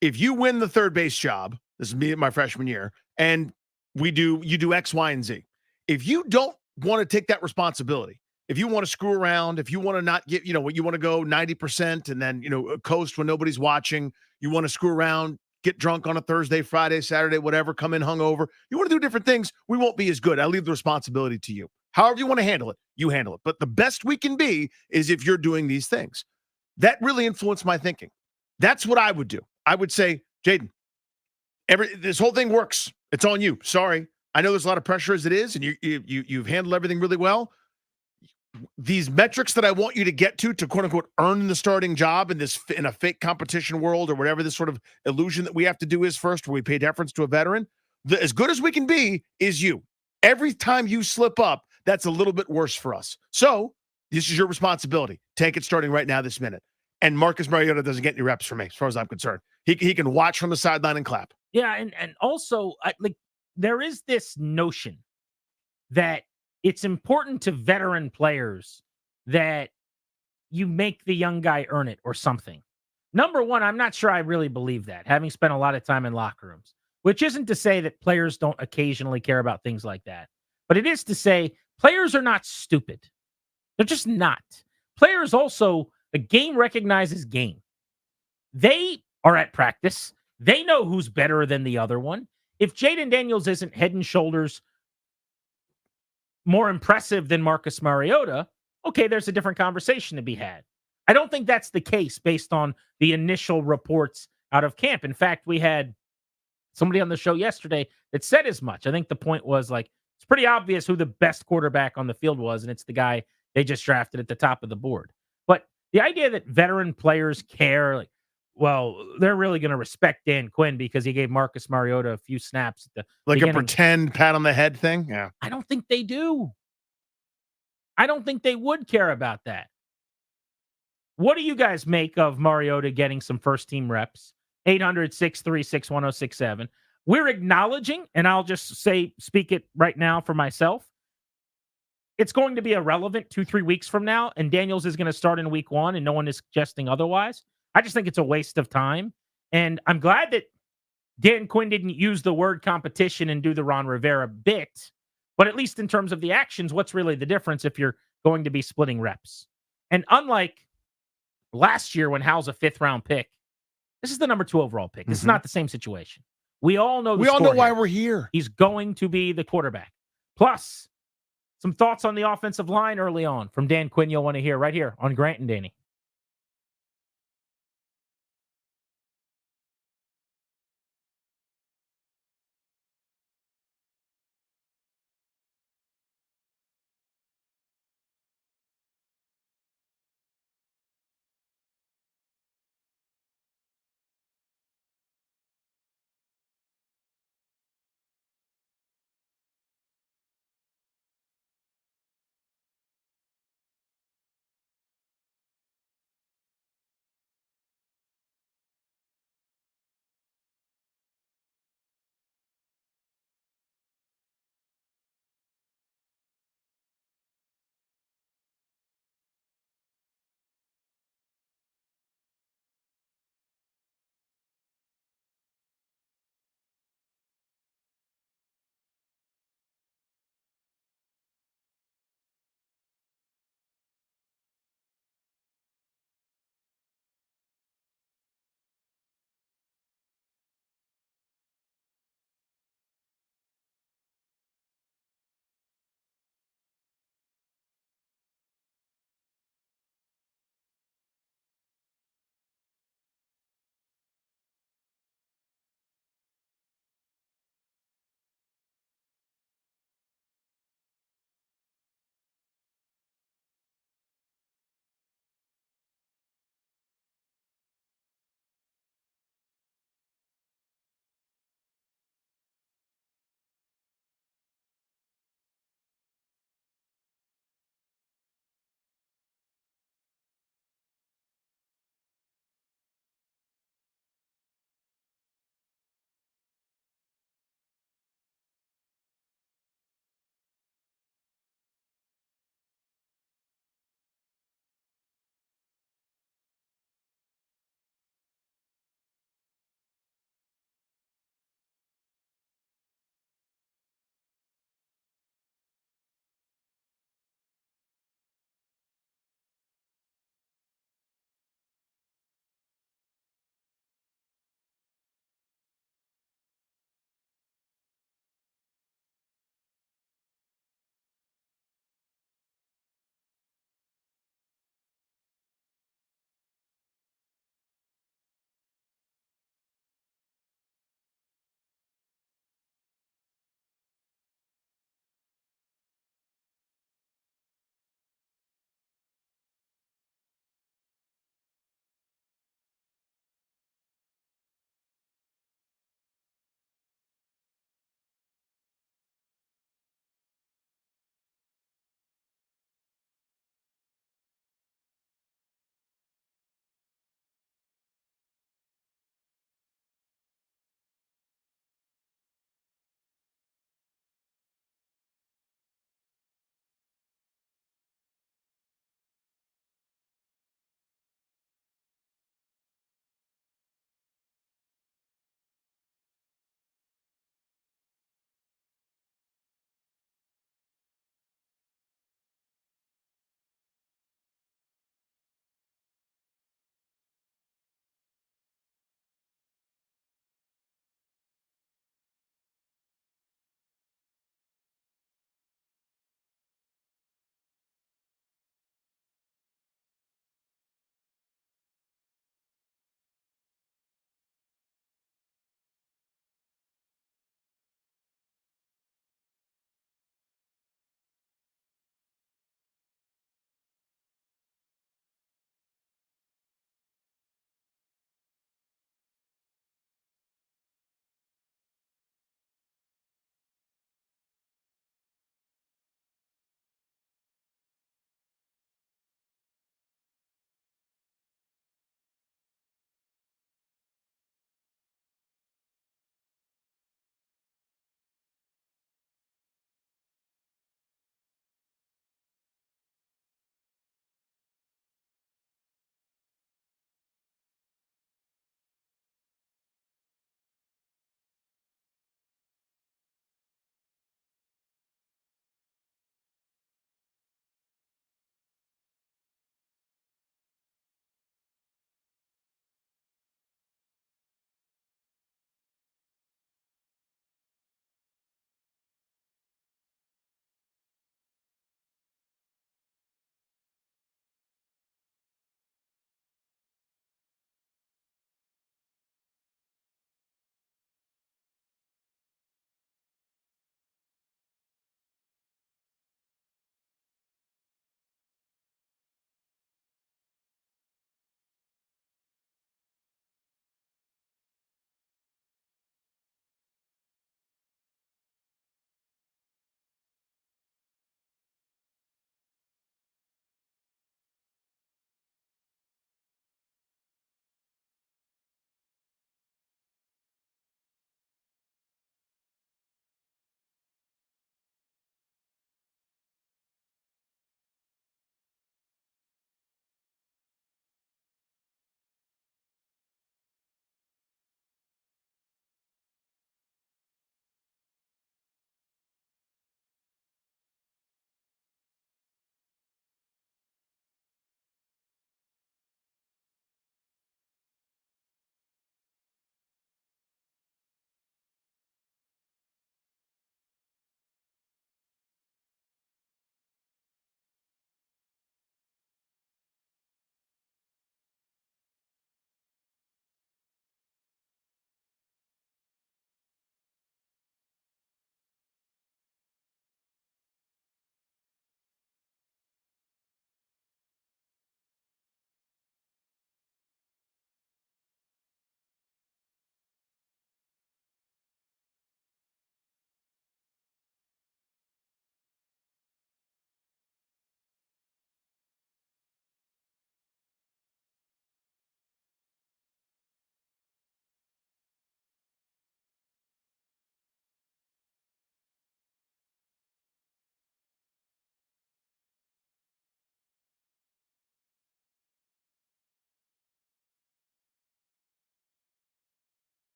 if you win the third base job. This is me in my freshman year. And you do X, Y, and Z. If you don't want to take that responsibility, if you want to screw around, if you want to not get, you want to go 90% and then, coast when nobody's watching, you want to screw around, get drunk on a Thursday, Friday, Saturday, whatever, come in hungover. You want to do different things. We won't be as good. I leave the responsibility to you. However you want to handle it, you handle it. But the best we can be is if you're doing these things. That really influenced my thinking. That's what I would do. I would say, Jaden, this whole thing works. It's on you. Sorry. I know there's a lot of pressure as it is, and you've handled everything really well. These metrics that I want you to get to quote unquote earn the starting job in a fake competition world or whatever this sort of illusion that we have to do is first, where we pay deference to a veteran. As good as we can be is you. Every time you slip up, that's a little bit worse for us. So this is your responsibility. Take it starting right now, this minute. And Marcus Mariota doesn't get any reps from me, as far as I'm concerned. He can watch from the sideline and clap. Yeah, and also there is this notion that it's important to veteran players that you make the young guy earn it or something. Number one, I'm not sure I really believe that, having spent a lot of time in locker rooms, which isn't to say that players don't occasionally care about things like that. But it is to say players are not stupid. They're just not. Players also, the game recognizes game. They are at practice. They know who's better than the other one. If Jaden Daniels isn't head and shoulders more impressive than Marcus Mariota, okay, there's a different conversation to be had. I don't think that's the case based on the initial reports out of camp. In fact, we had somebody on the show yesterday that said as much. I think the point was like, it's pretty obvious who the best quarterback on the field was, and it's the guy they just drafted at the top of the board. But the idea that veteran players care, like, well, they're really going to respect Dan Quinn because he gave Marcus Mariota a few snaps at the Like beginning. a pretend pat on the head thing? Yeah. I don't think they do. I don't think they would care about that. What do you guys make of Mariota getting some first-team reps? 800-636-1067. We're acknowledging, and I'll just speak it right now for myself, it's going to be irrelevant 2-3 weeks from now, and Daniels is going to start in week 1, and no one is suggesting otherwise. I just think it's a waste of time, and I'm glad that Dan Quinn didn't use the word competition and do the Ron Rivera bit, but at least in terms of the actions, what's really the difference if you're going to be splitting reps? And unlike last year when Hal's a 5th-round pick, this is the number 2 overall pick. This is not the same situation. We all know We all know why we're here. He's going to be the quarterback. Plus, some thoughts on the offensive line early on from Dan Quinn you'll want to hear right here on Grant and Danny.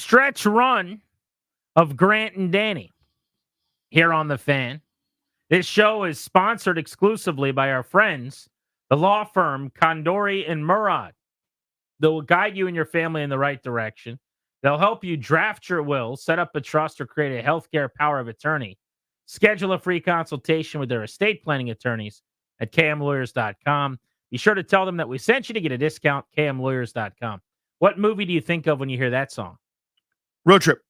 stretch run of Grant and Danny here on The Fan. This show is sponsored exclusively by our friends, the law firm Condori and Murad. They will guide you and your family in the right direction. They'll help you draft your will, set up a trust, or create a healthcare power of attorney. Schedule a free consultation with their estate planning attorneys at kmlawyers.com. Be sure to tell them that we sent you to get a discount, kmlawyers.com. What movie do you think of when you hear that song? Road Trip.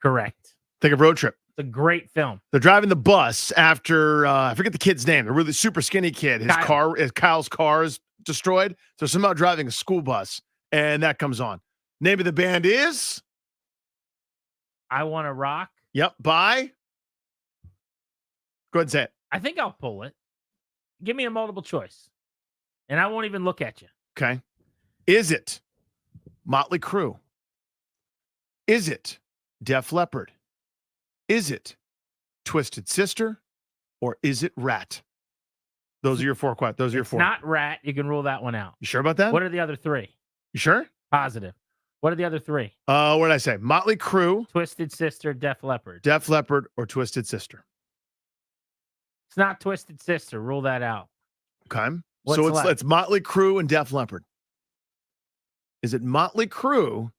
Correct. Think of Road Trip. It's a great film. They're driving the bus after, I forget the kid's name, the really super skinny kid. Kyle's car is destroyed. So somehow driving a school bus, and that comes on. Name of the band is? I Wanna Rock. Yep, by? Go ahead and say it. I think I'll pull it. Give me a multiple choice, and I won't even look at you. Okay. Is it Motley Crue? Is it Def Leppard? Is it Twisted Sister? Or is it Rat? Those are your four questions. Those are your four. Not Rat. You can rule that one out. You sure about that? What are the other three? You sure? Positive. What are the other three? What did I say? Motley Crue, Twisted Sister, Def Leppard. Def Leppard, or Twisted Sister? It's not Twisted Sister. Rule that out. Okay. What's So left? it's Motley Crue and Def Leppard. Is it Motley Crue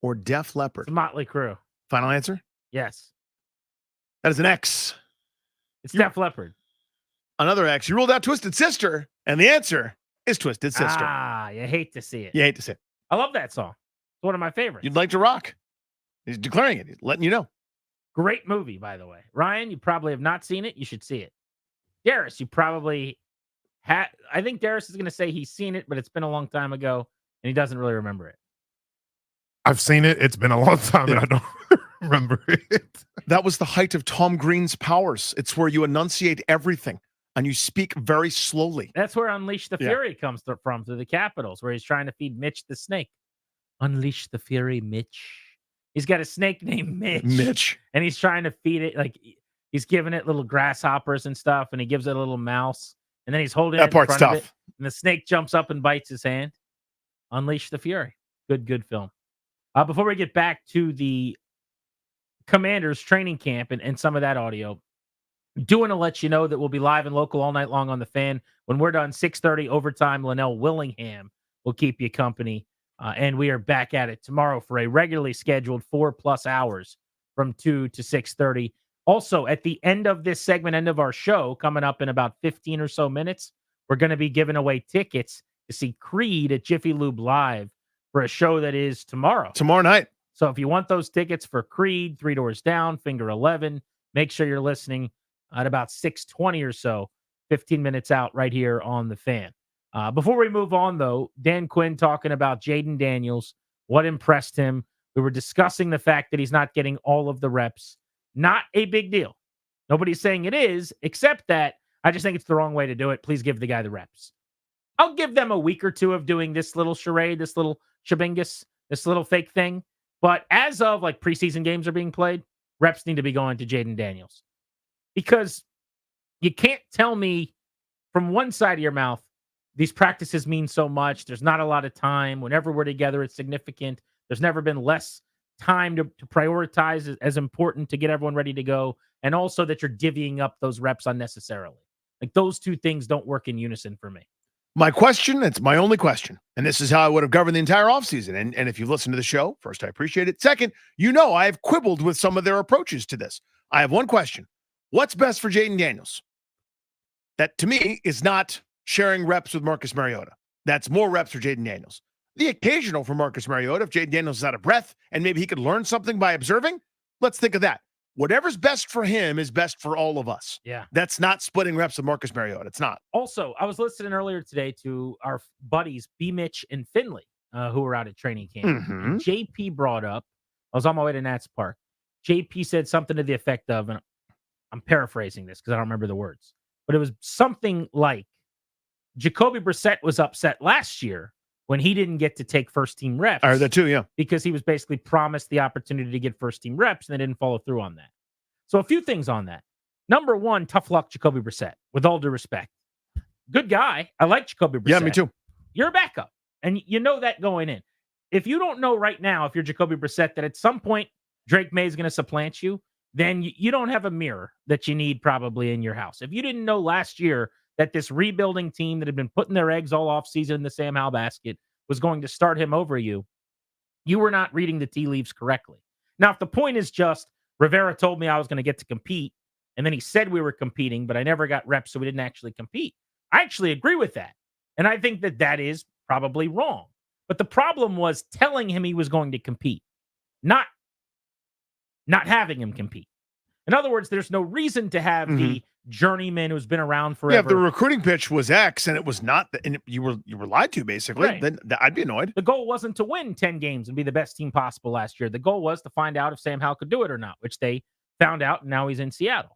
or Def Leppard? It's Motley Crue. Final answer? Yes. That is an X. It's Def Leppard. Another X. You ruled out Twisted Sister, and the answer is Twisted Sister. Ah, you hate to see it. You hate to say it. I love that song. It's one of my favorites. You'd like to rock. He's declaring it. He's letting you know. Great movie, by the way. Ryan, you probably have not seen it. You should see it. Darius, you probably had. I think Darius is going to say he's seen it, but it's been a long time ago, and he doesn't really remember it. I've seen it. It's been a long time, and I don't remember it. That was the height of Tom Green's powers. It's where you enunciate everything, and you speak very slowly. That's where Unleash the Fury comes from, through the Capitals, where he's trying to feed Mitch the snake. Unleash the Fury, Mitch. He's got a snake named Mitch. And he's trying to feed it, like he's giving it little grasshoppers and stuff, and he gives it a little mouse, and then he's holding That it in part's front of tough. it, and the snake jumps up and bites his hand. Unleash the Fury. Good film. Before we get back to the Commanders training camp and some of that audio, do want to let you know that we'll be live and local all night long on The Fan. When we're done, 6:30 overtime, Linnell Willingham will keep you company. And we are back at it tomorrow for a regularly scheduled 4+ hours from 2 to 6:30. Also, at the end of this segment, end of our show, coming up in about 15 or so minutes, we're going to be giving away tickets to see Creed at Jiffy Lube Live for a show that is tomorrow. Tomorrow night. So if you want those tickets for Creed, Three Doors Down, Finger 11, make sure you're listening at about 6:20 or so, 15 minutes out right here on The Fan. Before we move on, though, Dan Quinn talking about Jaden Daniels, what impressed him. We were discussing the fact that he's not getting all of the reps. Not a big deal. Nobody's saying it is, except that I just think it's the wrong way to do it. Please give the guy the reps. I'll give them a week or two of doing this little charade, this little shabingus, this little fake thing. But as of like preseason games are being played, reps need to be going to Jaden Daniels. Because you can't tell me from one side of your mouth, these practices mean so much. There's not a lot of time. Whenever we're together, it's significant. There's never been less time to prioritize as important to get everyone ready to go. And also that you're divvying up those reps unnecessarily. Like those two things don't work in unison for me. My question, it's my only question, and this is how I would have governed the entire offseason. And if you've listened to the show, first, I appreciate it. Second, I have quibbled with some of their approaches to this. I have one question. What's best for Jaden Daniels? That, to me, is not sharing reps with Marcus Mariota. That's more reps for Jaden Daniels. The occasional for Marcus Mariota, if Jaden Daniels is out of breath and maybe he could learn something by observing, let's think of that. Whatever's best for him is best for all of us. Yeah. That's not splitting reps with Marcus Mariota. It's not. Also, I was listening earlier today to our buddies B. Mitch and Finley, who were out at training camp. Mm-hmm. And JP brought up, I was on my way to Nats Park. JP said something to the effect of, and I'm paraphrasing this because I don't remember the words, but it was something like Jacoby Brissett was upset last year when he didn't get to take first-team reps. I heard that too, yeah. Because he was basically promised the opportunity to get first-team reps, and they didn't follow through on that. So a few things on that. Number one, tough luck, Jacoby Brissett, with all due respect. Good guy. I like Jacoby Brissett. Yeah, me too. You're a backup, and you know that going in. if you don't know right now, if you're Jacoby Brissett, that at some point Drake May is going to supplant you, then you don't have a mirror that you need probably in your house. If you didn't know last year that this rebuilding team that had been putting their eggs all off season in the Sam Howell basket was going to start him over you, you were not reading the tea leaves correctly. Now, if the point is just Rivera told me I was going to get to compete, and then he said we were competing, but I never got reps, so we didn't actually compete. I actually agree with that. And I think that that is probably wrong. But the problem was telling him he was going to compete, not having him compete. In other words, there's no reason to have the journeyman who's been around forever. Yeah, if the recruiting pitch was X and it was not, and you were lied to basically, Right. then I'd be annoyed. The goal wasn't to win 10 games and be the best team possible last year. The goal was to find out if Sam Howell could do it or not, which they found out, and now he's in Seattle.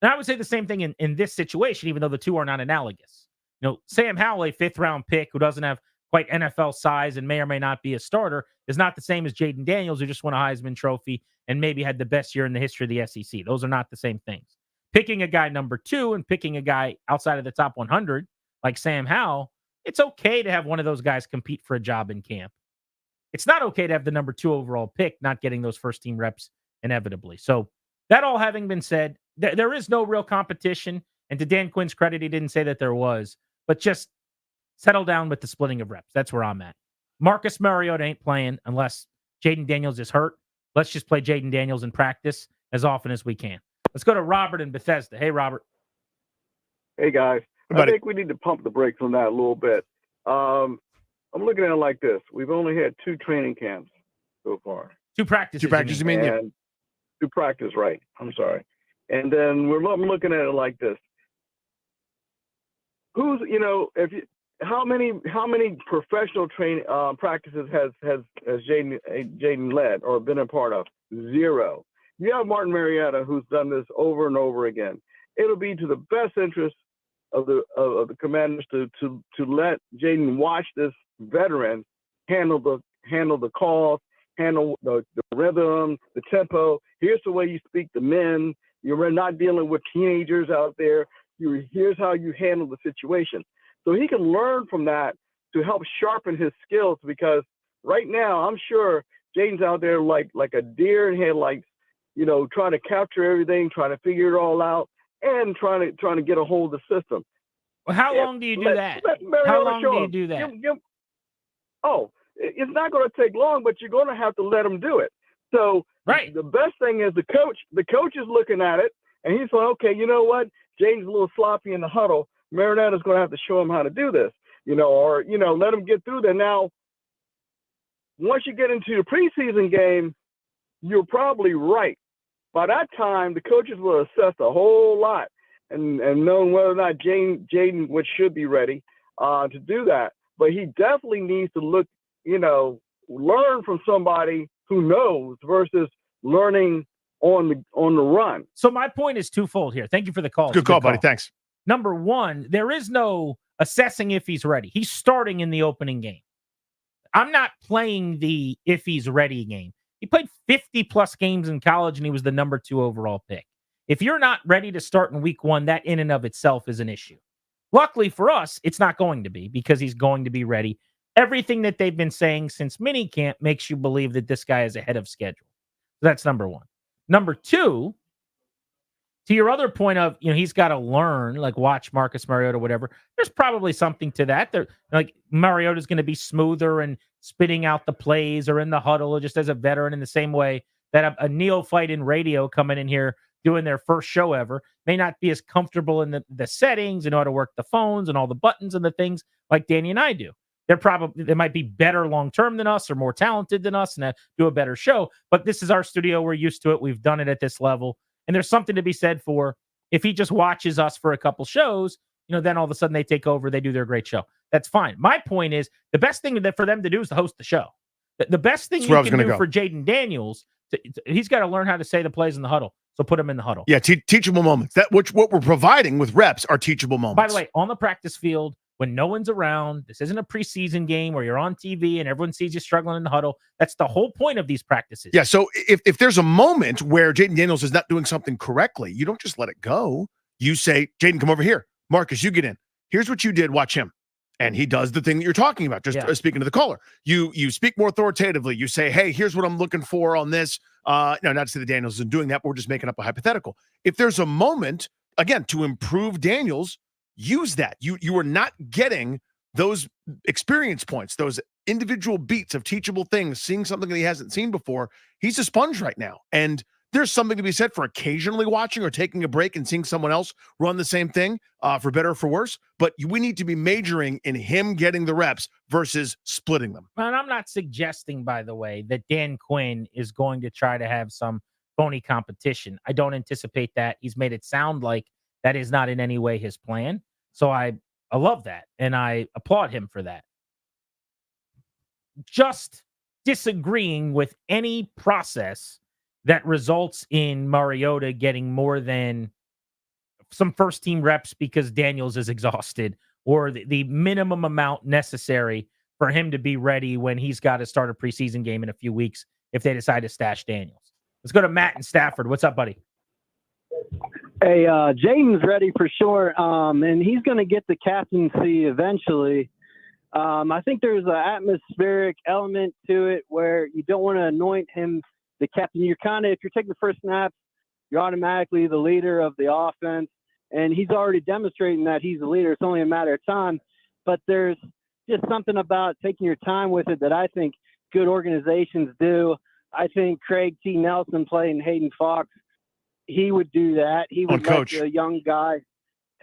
And I would say the same thing in this situation, even though the two are not analogous. You know, Sam Howell, a 5th-round pick who doesn't have quite NFL size and may or may not be a starter, is not the same as Jaden Daniels, who just won a Heisman Trophy and maybe had the best year in the history of the SEC. Those are not the same things. Picking a guy number 2 and picking a guy outside of the top 100 like Sam Howell, it's okay to have one of those guys compete for a job in camp. It's not okay to have the number 2 overall pick not getting those first-team reps inevitably. So that all having been said, there is no real competition. And to Dan Quinn's credit, he didn't say that there was, but just settle down with the splitting of reps. That's where I'm at. Marcus Mariota ain't playing unless Jaden Daniels is hurt. Let's just play Jaden Daniels in practice as often as we can. Let's go to Robert in Bethesda. Hey, Robert. Hey, guys. Hey, buddy. I think we need to pump the brakes on that a little bit. I'm looking at it like this. We've only had 2 training camps so far. 2 practices. 2 practices, you mean? Yeah. And 2 practice, right. I'm sorry. And then I'm looking at it like this. Who's, how many professional training practices has Jaden led or been a part of? 0. You have Martin Marietta, who's done this over and over again. It'll be to the best interest of the Commanders to let Jaden watch this veteran handle the calls, handle the rhythm, the tempo. Here's the way you speak to men. You're not dealing with teenagers out there. Here's how you handle the situation. So he can learn from that to help sharpen his skills, because right now I'm sure Jaden's out there like a deer in headlights, trying to capture everything, trying to figure it all out, and trying to get a hold of the system. Well, how long do you do that? How long do you do that? It's not going to take long, but you're going to have to let him do it. So right. The best thing is the coach is looking at it, and he's like, okay, you know what? Jaden's a little sloppy in the huddle. Marinetta's going to have to show him how to do this, or let him get through there. Now, once you get into the preseason game, you're probably right. By that time, the coaches will assess a whole lot and knowing whether or not Jaden should be ready to do that. But he definitely needs to look, learn from somebody who knows versus learning on the run. So my point is twofold here. Thank you for the call. Good call, buddy. Thanks. Number 1, there is no assessing if he's ready. He's starting in the opening game. I'm not playing the if he's ready game. He played 50-plus games in college, and he was the number 2 overall pick. If you're not ready to start in week 1, that in and of itself is an issue. Luckily for us, it's not going to be, because he's going to be ready. Everything that they've been saying since minicamp makes you believe that this guy is ahead of schedule. That's number 1. Number 2, to your other point of, he's got to learn, like watch Marcus Mariota, whatever. There's probably something to that. Like Mariota's going to be smoother and spitting out the plays or in the huddle or just as a veteran, in the same way that a neophyte in radio coming in here doing their first show ever may not be as comfortable in the settings and know how to work the phones and all the buttons and the things like Danny and I do. They might be better long-term than us or more talented than us and do a better show. But this is our studio. We're used to it. We've done it at this level. And there's something to be said for if he just watches us for a couple shows, then all of a sudden they take over, they do their great show. That's fine. My point is the best thing for them to do is to host the show. The best thing you can do for Jaden Daniels, he's got to learn how to say the plays in the huddle. So put him in the huddle. Yeah, teachable moments. What we're providing with reps are teachable moments. By the way, on the practice field, when no one's around, this isn't a preseason game where you're on TV and everyone sees you struggling in the huddle. That's the whole point of these practices. Yeah, so if there's a moment where Jaden Daniels is not doing something correctly, you don't just let it go. You say, Jaden, come over here. Marcus, you get in. Here's what you did. Watch him. And he does the thing that you're talking about, just speaking to the caller. You speak more authoritatively. You say, hey, here's what I'm looking for on this. No, not to say that Daniels isn't doing that, but we're just making up a hypothetical. If there's a moment, again, to improve Daniels, use that. You are not getting those experience points, those individual beats of teachable things, seeing something that he hasn't seen before. He's a sponge right now. And there's something to be said for occasionally watching or taking a break and seeing someone else run the same thing, for better or for worse. But we need to be majoring in him getting the reps versus splitting them. And I'm not suggesting, by the way, that Dan Quinn is going to try to have some phony competition. I don't anticipate that. He's made it sound like that is not in any way his plan. So I love that, and I applaud him for that. Just disagreeing with any process that results in Mariota getting more than some first-team reps because Daniels is exhausted, or the minimum amount necessary for him to be ready when he's got to start a preseason game in a few weeks if they decide to stash Daniels. Let's go to Matt in Stafford. What's up, buddy? Hey, Jaden's ready for sure, and he's going to get the captaincy eventually. I think there's an atmospheric element to it where you don't want to anoint him the captain. You're kind of, if you're taking the first snap, you're automatically the leader of the offense, and he's already demonstrating that he's the leader. It's only a matter of time, but there's just something about taking your time with it that I think good organizations do. I think Craig T. Nelson playing Hayden Fox, he would do that. He would let the young guy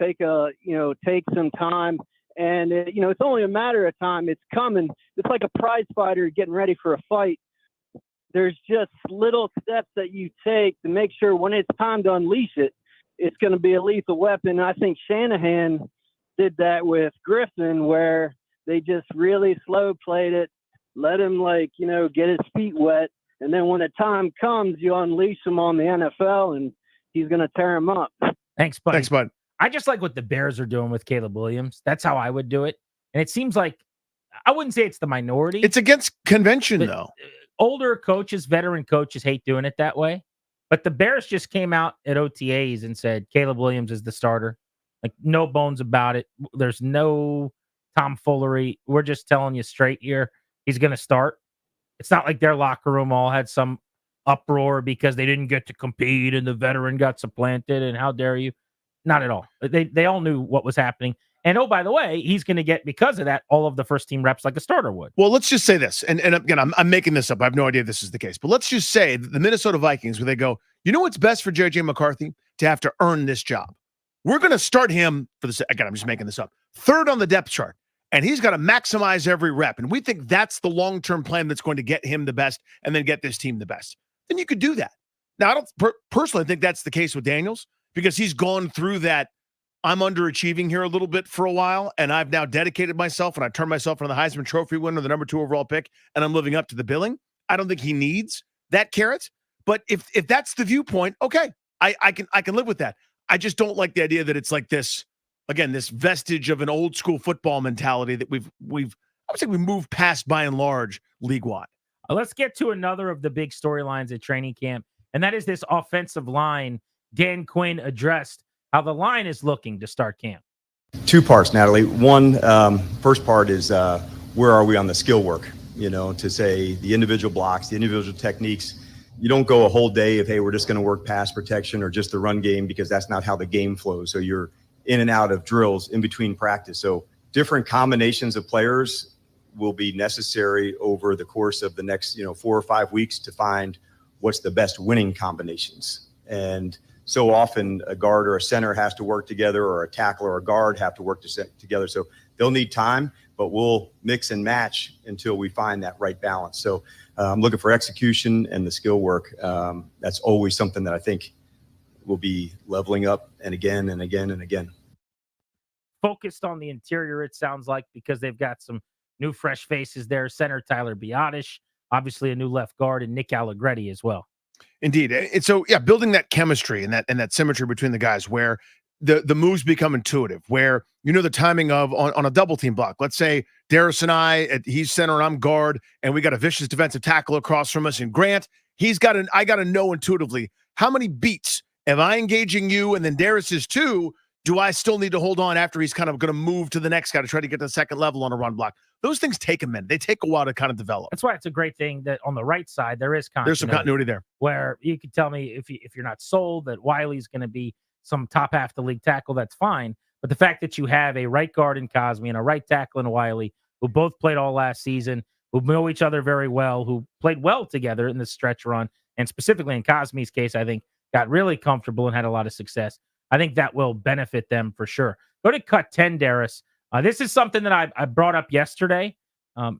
take some time. And, it's only a matter of time. It's coming. It's like a prize fighter getting ready for a fight. There's just little steps that you take to make sure when it's time to unleash it, it's going to be a lethal weapon. And I think Shanahan did that with Griffin, where they just really slow played it, let him get his feet wet. And then when the time comes, you unleash him on the NFL and he's going to tear him up. Thanks, bud. Thanks, bud. I just like what the Bears are doing with Caleb Williams. That's how I would do it. And it seems like, I wouldn't say it's the minority. It's against convention, though. Older coaches, veteran coaches hate doing it that way. But the Bears just came out at OTAs and said Caleb Williams is the starter. Like, no bones about it. There's no tomfoolery. We're just telling you straight here. He's going to start. It's not like their locker room all had some uproar because they didn't get to compete and the veteran got supplanted and how dare you. Not at all. They all knew what was happening. And, oh, by the way, he's going to get, because of that, all of the first-team reps like a starter would. Well, let's just say this. And again, I'm making this up. I have no idea if this is the case. But let's just say that the Minnesota Vikings, where they go, you know what's best for J.J. McCarthy? To have to earn this job. We're going to start him for this. Again, I'm just making this up. Third on the depth chart. And he's got to maximize every rep. And we think that's the long-term plan that's going to get him the best and then get this team the best. Then you could do that. Now, I don't personally think that's the case with Daniels, because he's gone through that. I'm underachieving here a little bit for a while, and I've now dedicated myself, and I turned myself into the Heisman Trophy winner, the number 2 overall pick, and I'm living up to the billing. I don't think he needs that carrot. But if that's the viewpoint, okay, I can live with that. I just don't like the idea that it's like this, again, this vestige of an old school football mentality that we've I would say we moved past by and large league-wide. Let's get to another of the big storylines at training camp, and that is this offensive line. Dan Quinn addressed how the line is looking to start camp. 2 parts, Natalie. One, first part is where are we on the skill work? To say the individual blocks, the individual techniques. You don't go a whole day of, hey, we're just going to work pass protection or just the run game, because that's not how the game flows. So you're in and out of drills in between practice. So different combinations of players will be necessary over the course of the next 4 or 5 weeks to find what's the best winning combinations. And so often a guard or a center has to work together, or a tackle or a guard have to work together. So they'll need time, but we'll mix and match until we find that right balance. So I'm looking for execution and the skill work. That's always something that I think will be leveling up and again and again and again. Focused on the interior, it sounds like, because they've got some new fresh faces there. Center Tyler Biotish, obviously a new left guard, and Nick Allegretti as well. Indeed. And so, building that chemistry and that symmetry between the guys, where the moves become intuitive, where the timing of on a double team block. Let's say Darius and he's center and I'm guard, and we got a vicious defensive tackle across from us. And Grant, I got to know intuitively how many beats am I engaging you, and then Darius is too, Do I still need to hold on after he's kind of going to move to the next guy to try to get to the second level on a run block? Those things take a minute. They take a while to kind of develop. That's why it's a great thing that on the right side, there is continuity. There's some continuity there. Where you could tell me if you're not sold that Wiley's going to be some top half the league tackle, that's fine. But the fact that you have a right guard in Cosme and a right tackle in Wiley, who both played all last season, who know each other very well, who played well together in the stretch run, and specifically in Cosme's case, I think got really comfortable and had a lot of success. I think that will benefit them for sure. Go to cut 10, Darius. This is something that I brought up yesterday,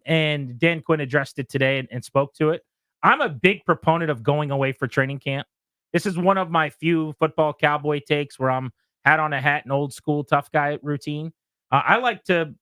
and Dan Quinn addressed it today and spoke to it. I'm a big proponent of going away for training camp. This is one of my few football cowboy takes where I'm hat on a hat and old school tough guy routine. I like to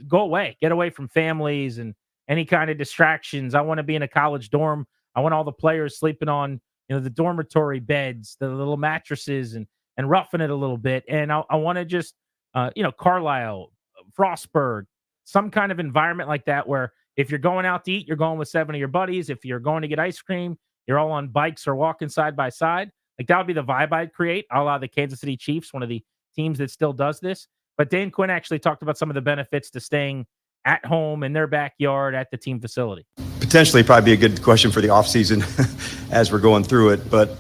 go away, get away from families and any kind of distractions. I want to be in a college dorm. I want all the players sleeping on the dormitory beds, the little mattresses, and roughing it a little bit. And I want to just, Carlisle, Frostburg, some kind of environment like that where if you're going out to eat, you're going with 7 of your buddies. If you're going to get ice cream, you're all on bikes or walking side by side. Like that would be the vibe I'd create, a la the Kansas City Chiefs, one of the teams that still does this. But Dan Quinn actually talked about some of the benefits to staying at home in their backyard at the team facility. Potentially probably a good question for the offseason as we're going through it. But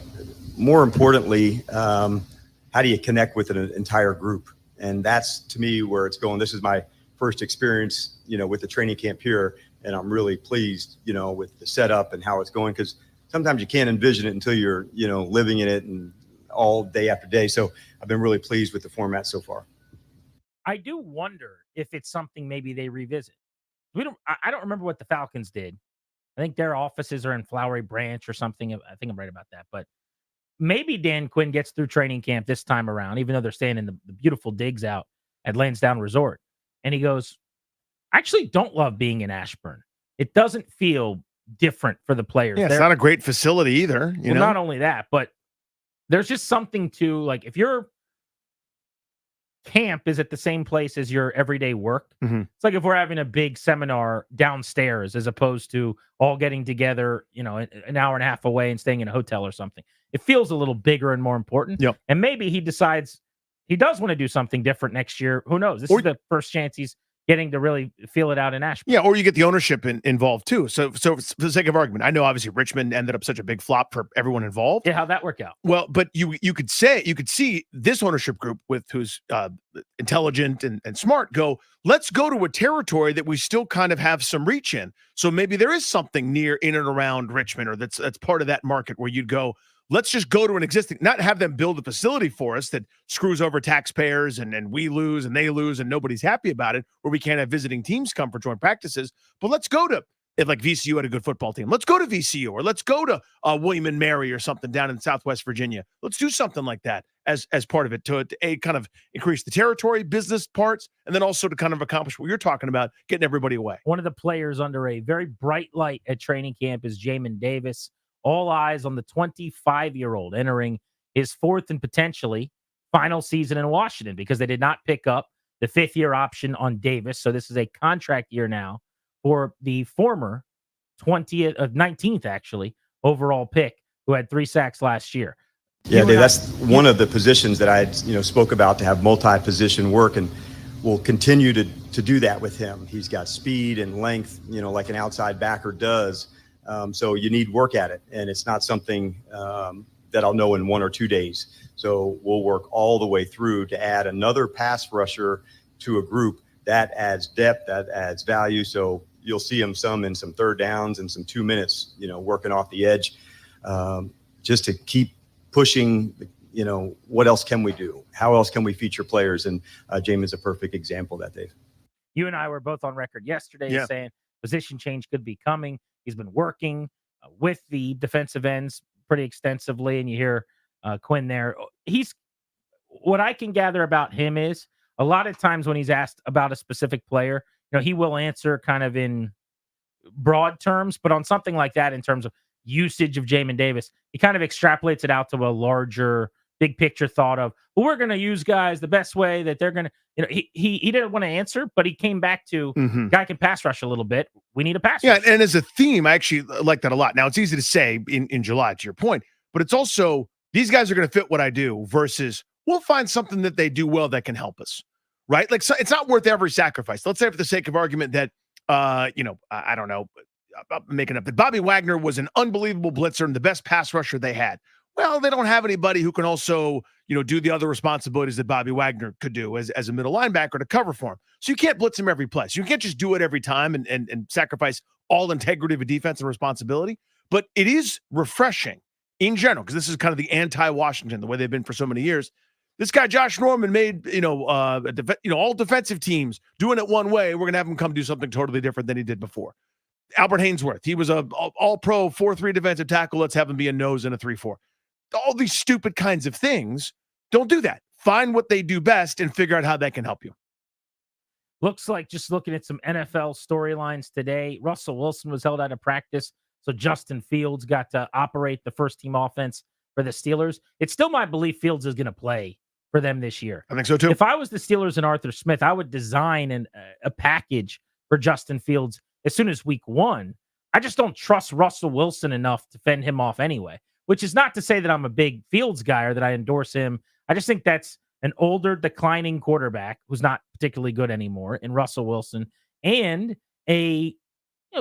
more importantly, how do you connect with an entire group? And that's, to me, where it's going. This is my first experience, with the training camp here, and I'm really pleased, with the setup and how it's going, because sometimes you can't envision it until you're, living in it and all day after day. So I've been really pleased with the format so far. I do wonder if it's something maybe they revisit. I don't remember what the Falcons did. I think their offices are in Flowery Branch or something. I think I'm right about that. But maybe Dan Quinn gets through training camp this time around, even though they're staying in the beautiful digs out at Lansdowne Resort. And he goes, I actually don't love being in Ashburn. It doesn't feel different for the players. Yeah, it's not a great facility either. Not only that, but there's just something to, like, if your camp is at the same place as your everyday work, it's like if we're having a big seminar downstairs as opposed to all getting together, an hour and a half away and staying in a hotel or something. It feels a little bigger and more important. Yep. And maybe he decides he does want to do something different next year. Who knows? This is the first chance he's getting to really feel it out in Ashburn. Yeah, or you get the ownership involved too. So for the sake of argument, I know obviously Richmond ended up such a big flop for everyone involved. Yeah, how'd that work out? Well, but you could see this ownership group who's intelligent and smart go, let's go to a territory that we still kind of have some reach in. So maybe there is something near in and around Richmond, or that's part of that market where you'd go, let's just go to an existing, not have them build a facility for us that screws over taxpayers and we lose and they lose and nobody's happy about it, where we can't have visiting teams come for joint practices. But let's go to, if like VCU had a good football team, let's go to VCU, or let's go to William and Mary or something down in Southwest Virginia. Let's do something like that as part of it to kind of increase the territory, business parts, and then also to kind of accomplish what you're talking about, getting everybody away. One of the players under a very bright light at training camp is Jamin Davis. All eyes on the 25-year-old entering his fourth and potentially final season in Washington, because they did not pick up the fifth-year option on Davis. So this is a contract year now for the former 19th, actually, overall pick, who had 3 sacks last year. Yeah, Dave, that's one of the positions that I spoke about, to have multi-position work, and we'll continue to do that with him. He's got speed and length, like an outside backer does. So you need work at it, and it's not something that I'll know in 1 or 2 days. So we'll work all the way through to add another pass rusher to a group. That adds depth, that adds value. So you'll see him some in some third downs and some 2 minutes, working off the edge, just to keep pushing. What else can we do? How else can we feature players? And Jamin's a perfect example of that, Dave. You and I were both on record yesterday saying position change could be coming. He's been working with the defensive ends pretty extensively, and you hear Quinn there. What I can gather about him is a lot of times when he's asked about a specific player, he will answer kind of in broad terms, but on something like that, in terms of usage of Jamin Davis, he kind of extrapolates it out to a larger, big picture thought of, well, we're going to use guys the best way that they're going to, he didn't want to answer, but he came back to guy can pass rush a little bit. We need a pass rush. And as a theme, I actually like that a lot. Now, it's easy to say in July, to your point, but it's also, these guys are going to fit what I do versus we'll find something that they do well that can help us, right? Like, so it's not worth every sacrifice. Let's say for the sake of argument that, I don't know, I'm making up that Bobby Wagner was an unbelievable blitzer and the best pass rusher they had. Well, they don't have anybody who can also, do the other responsibilities that Bobby Wagner could do as a middle linebacker to cover for him. So you can't blitz him every play. So you can't just do it every time and sacrifice all integrity of a defense and responsibility. But it is refreshing in general, because this is kind of the anti-Washington, the way they've been for so many years. This guy, Josh Norman, made, all defensive teams doing it one way. We're going to have him come do something totally different than he did before. Albert Haynesworth, he was a all-pro 4-3 defensive tackle. Let's have him be a nose and a 3-4. All these stupid kinds of things, don't do that. Find what they do best and figure out how that can help you. Looks like, just looking at some NFL storylines today, Russell Wilson was held out of practice, so Justin Fields got to operate the first-team offense for the Steelers. It's still my belief Fields is going to play for them this year. I think so, too. If I was the Steelers and Arthur Smith, I would design a package for Justin Fields as soon as week 1. I just don't trust Russell Wilson enough to fend him off anyway, which is not to say that I'm a big Fields guy or that I endorse him. I just think that's an older, declining quarterback who's not particularly good anymore in Russell Wilson, and a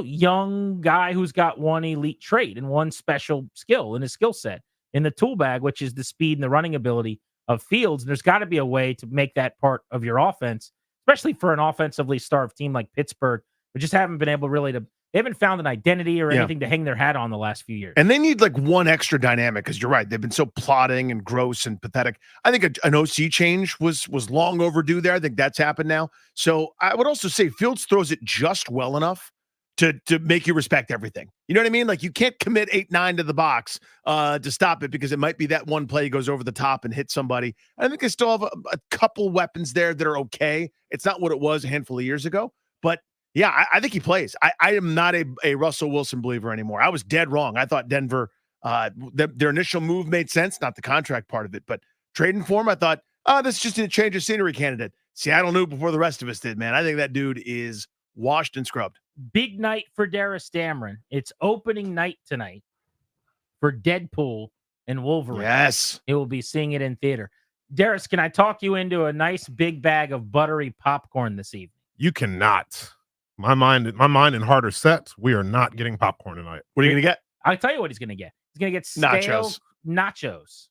young guy who's got one elite trait and one special skill in his skill set in the tool bag, which is the speed and the running ability of Fields. And there's got to be a way to make that part of your offense, especially for an offensively starved team like Pittsburgh. We just haven't been able really to. They haven't found an identity or anything to hang their hat on the last few years. And they need like one extra dynamic, because you're right. They've been so plodding and gross and pathetic. I think an OC change was long overdue there. I think that's happened now. So I would also say Fields throws it just well enough to make you respect everything. You know what I mean? Like, you can't commit 8-9 to the box to stop it, because it might be that one play goes over the top and hits somebody. I think they still have a couple weapons there that are okay. It's not what it was a handful of years ago, but yeah, I think he plays. I am not a Russell Wilson believer anymore. I was dead wrong. I thought Denver, their initial move made sense, not the contract part of it, but trading for him, I thought, this is just a change of scenery candidate. Seattle knew before the rest of us did, man. I think that dude is washed and scrubbed. Big night for Darius Dameron. It's opening night tonight for Deadpool and Wolverine. Yes. It will be seeing it in theater. Darius, can I talk you into a nice big bag of buttery popcorn this evening? You cannot. My mind and heart are set. We are not getting popcorn tonight. What are you going to get? I'll tell you what he's going to get. He's going to get stale nachos.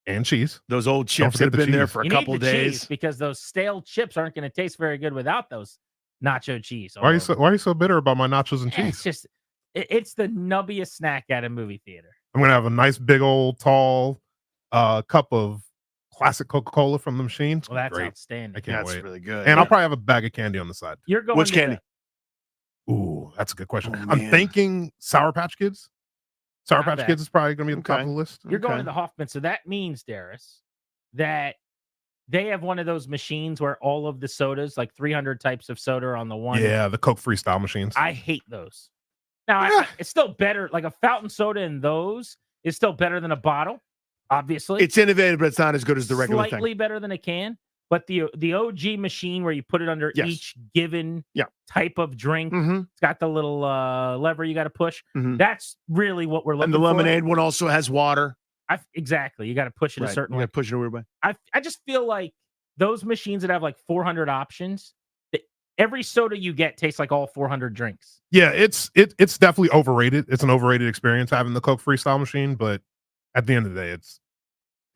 And cheese. Those old chips that have been there for a couple days. Because those stale chips aren't going to taste very good without those nacho cheese. Why are you so bitter about my nachos and cheese? It's just, it's the nubbiest snack at a movie theater. I'm going to have a nice big old tall cup of classic Coca-Cola from the machine. Well, that's great. Outstanding. I can't That's wait. really good. And I'll probably have a bag of candy on the side. You're going Which to candy? Ooh, that's a good question. Oh, I'm man. thinking Sour Patch Kids. Sour Not Patch bad. Kids is probably going to be at the top of the list. You're going to the Hoffman. So that means, Darius, that they have one of those machines where all of the sodas, like 300 types of soda, are on the one. Yeah, the Coke freestyle machines. I hate those. Now, it's still better. Like a fountain soda in those is still better than a bottle, obviously. It's innovative, but it's not as good as the regular Slightly thing. better than a can. But the OG machine where you put it under each given type of drink, it's got the little lever you got to push. That's really what we're looking for. And the lemonade one also has water. Exactly. You got to push it a certain You way. got to push it a weird way. I just feel like those machines that have like 400 options, every soda you get tastes like all 400 drinks. Yeah, it's definitely overrated. It's an overrated experience having the Coke freestyle machine, but at the end of the day, it's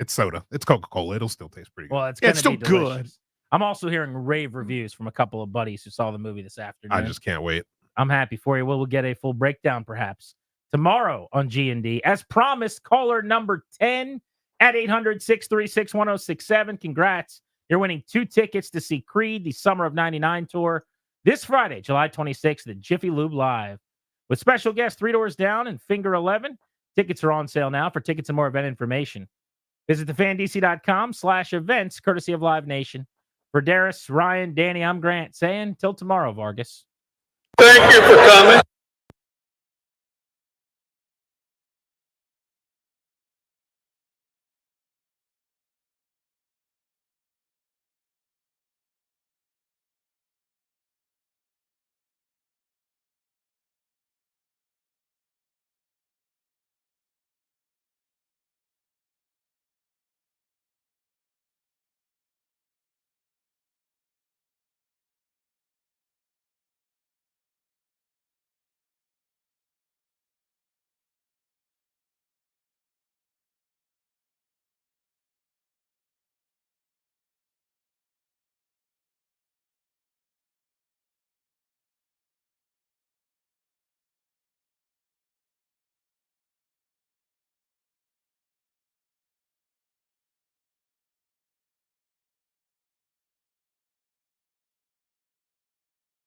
soda. It's Coca-Cola. It'll still taste pretty good. Well, it's still be good. I'm also hearing rave reviews from a couple of buddies who saw the movie this afternoon. I just can't wait. I'm happy for you. We'll get a full breakdown perhaps tomorrow on G&D. As promised, caller number 10 at 800-636-1067. Congrats. You're winning 2 tickets to see Creed, the Summer of 99 tour, this Friday, July 26th at Jiffy Lube Live. With special guests 3 Doors Down and Finger 11. Tickets are on sale now. For tickets and more event information, visit thefandc.com/events, courtesy of Live Nation. For Darius, Ryan, Danny, I'm Grant saying till tomorrow, Vargas. Thank you for coming.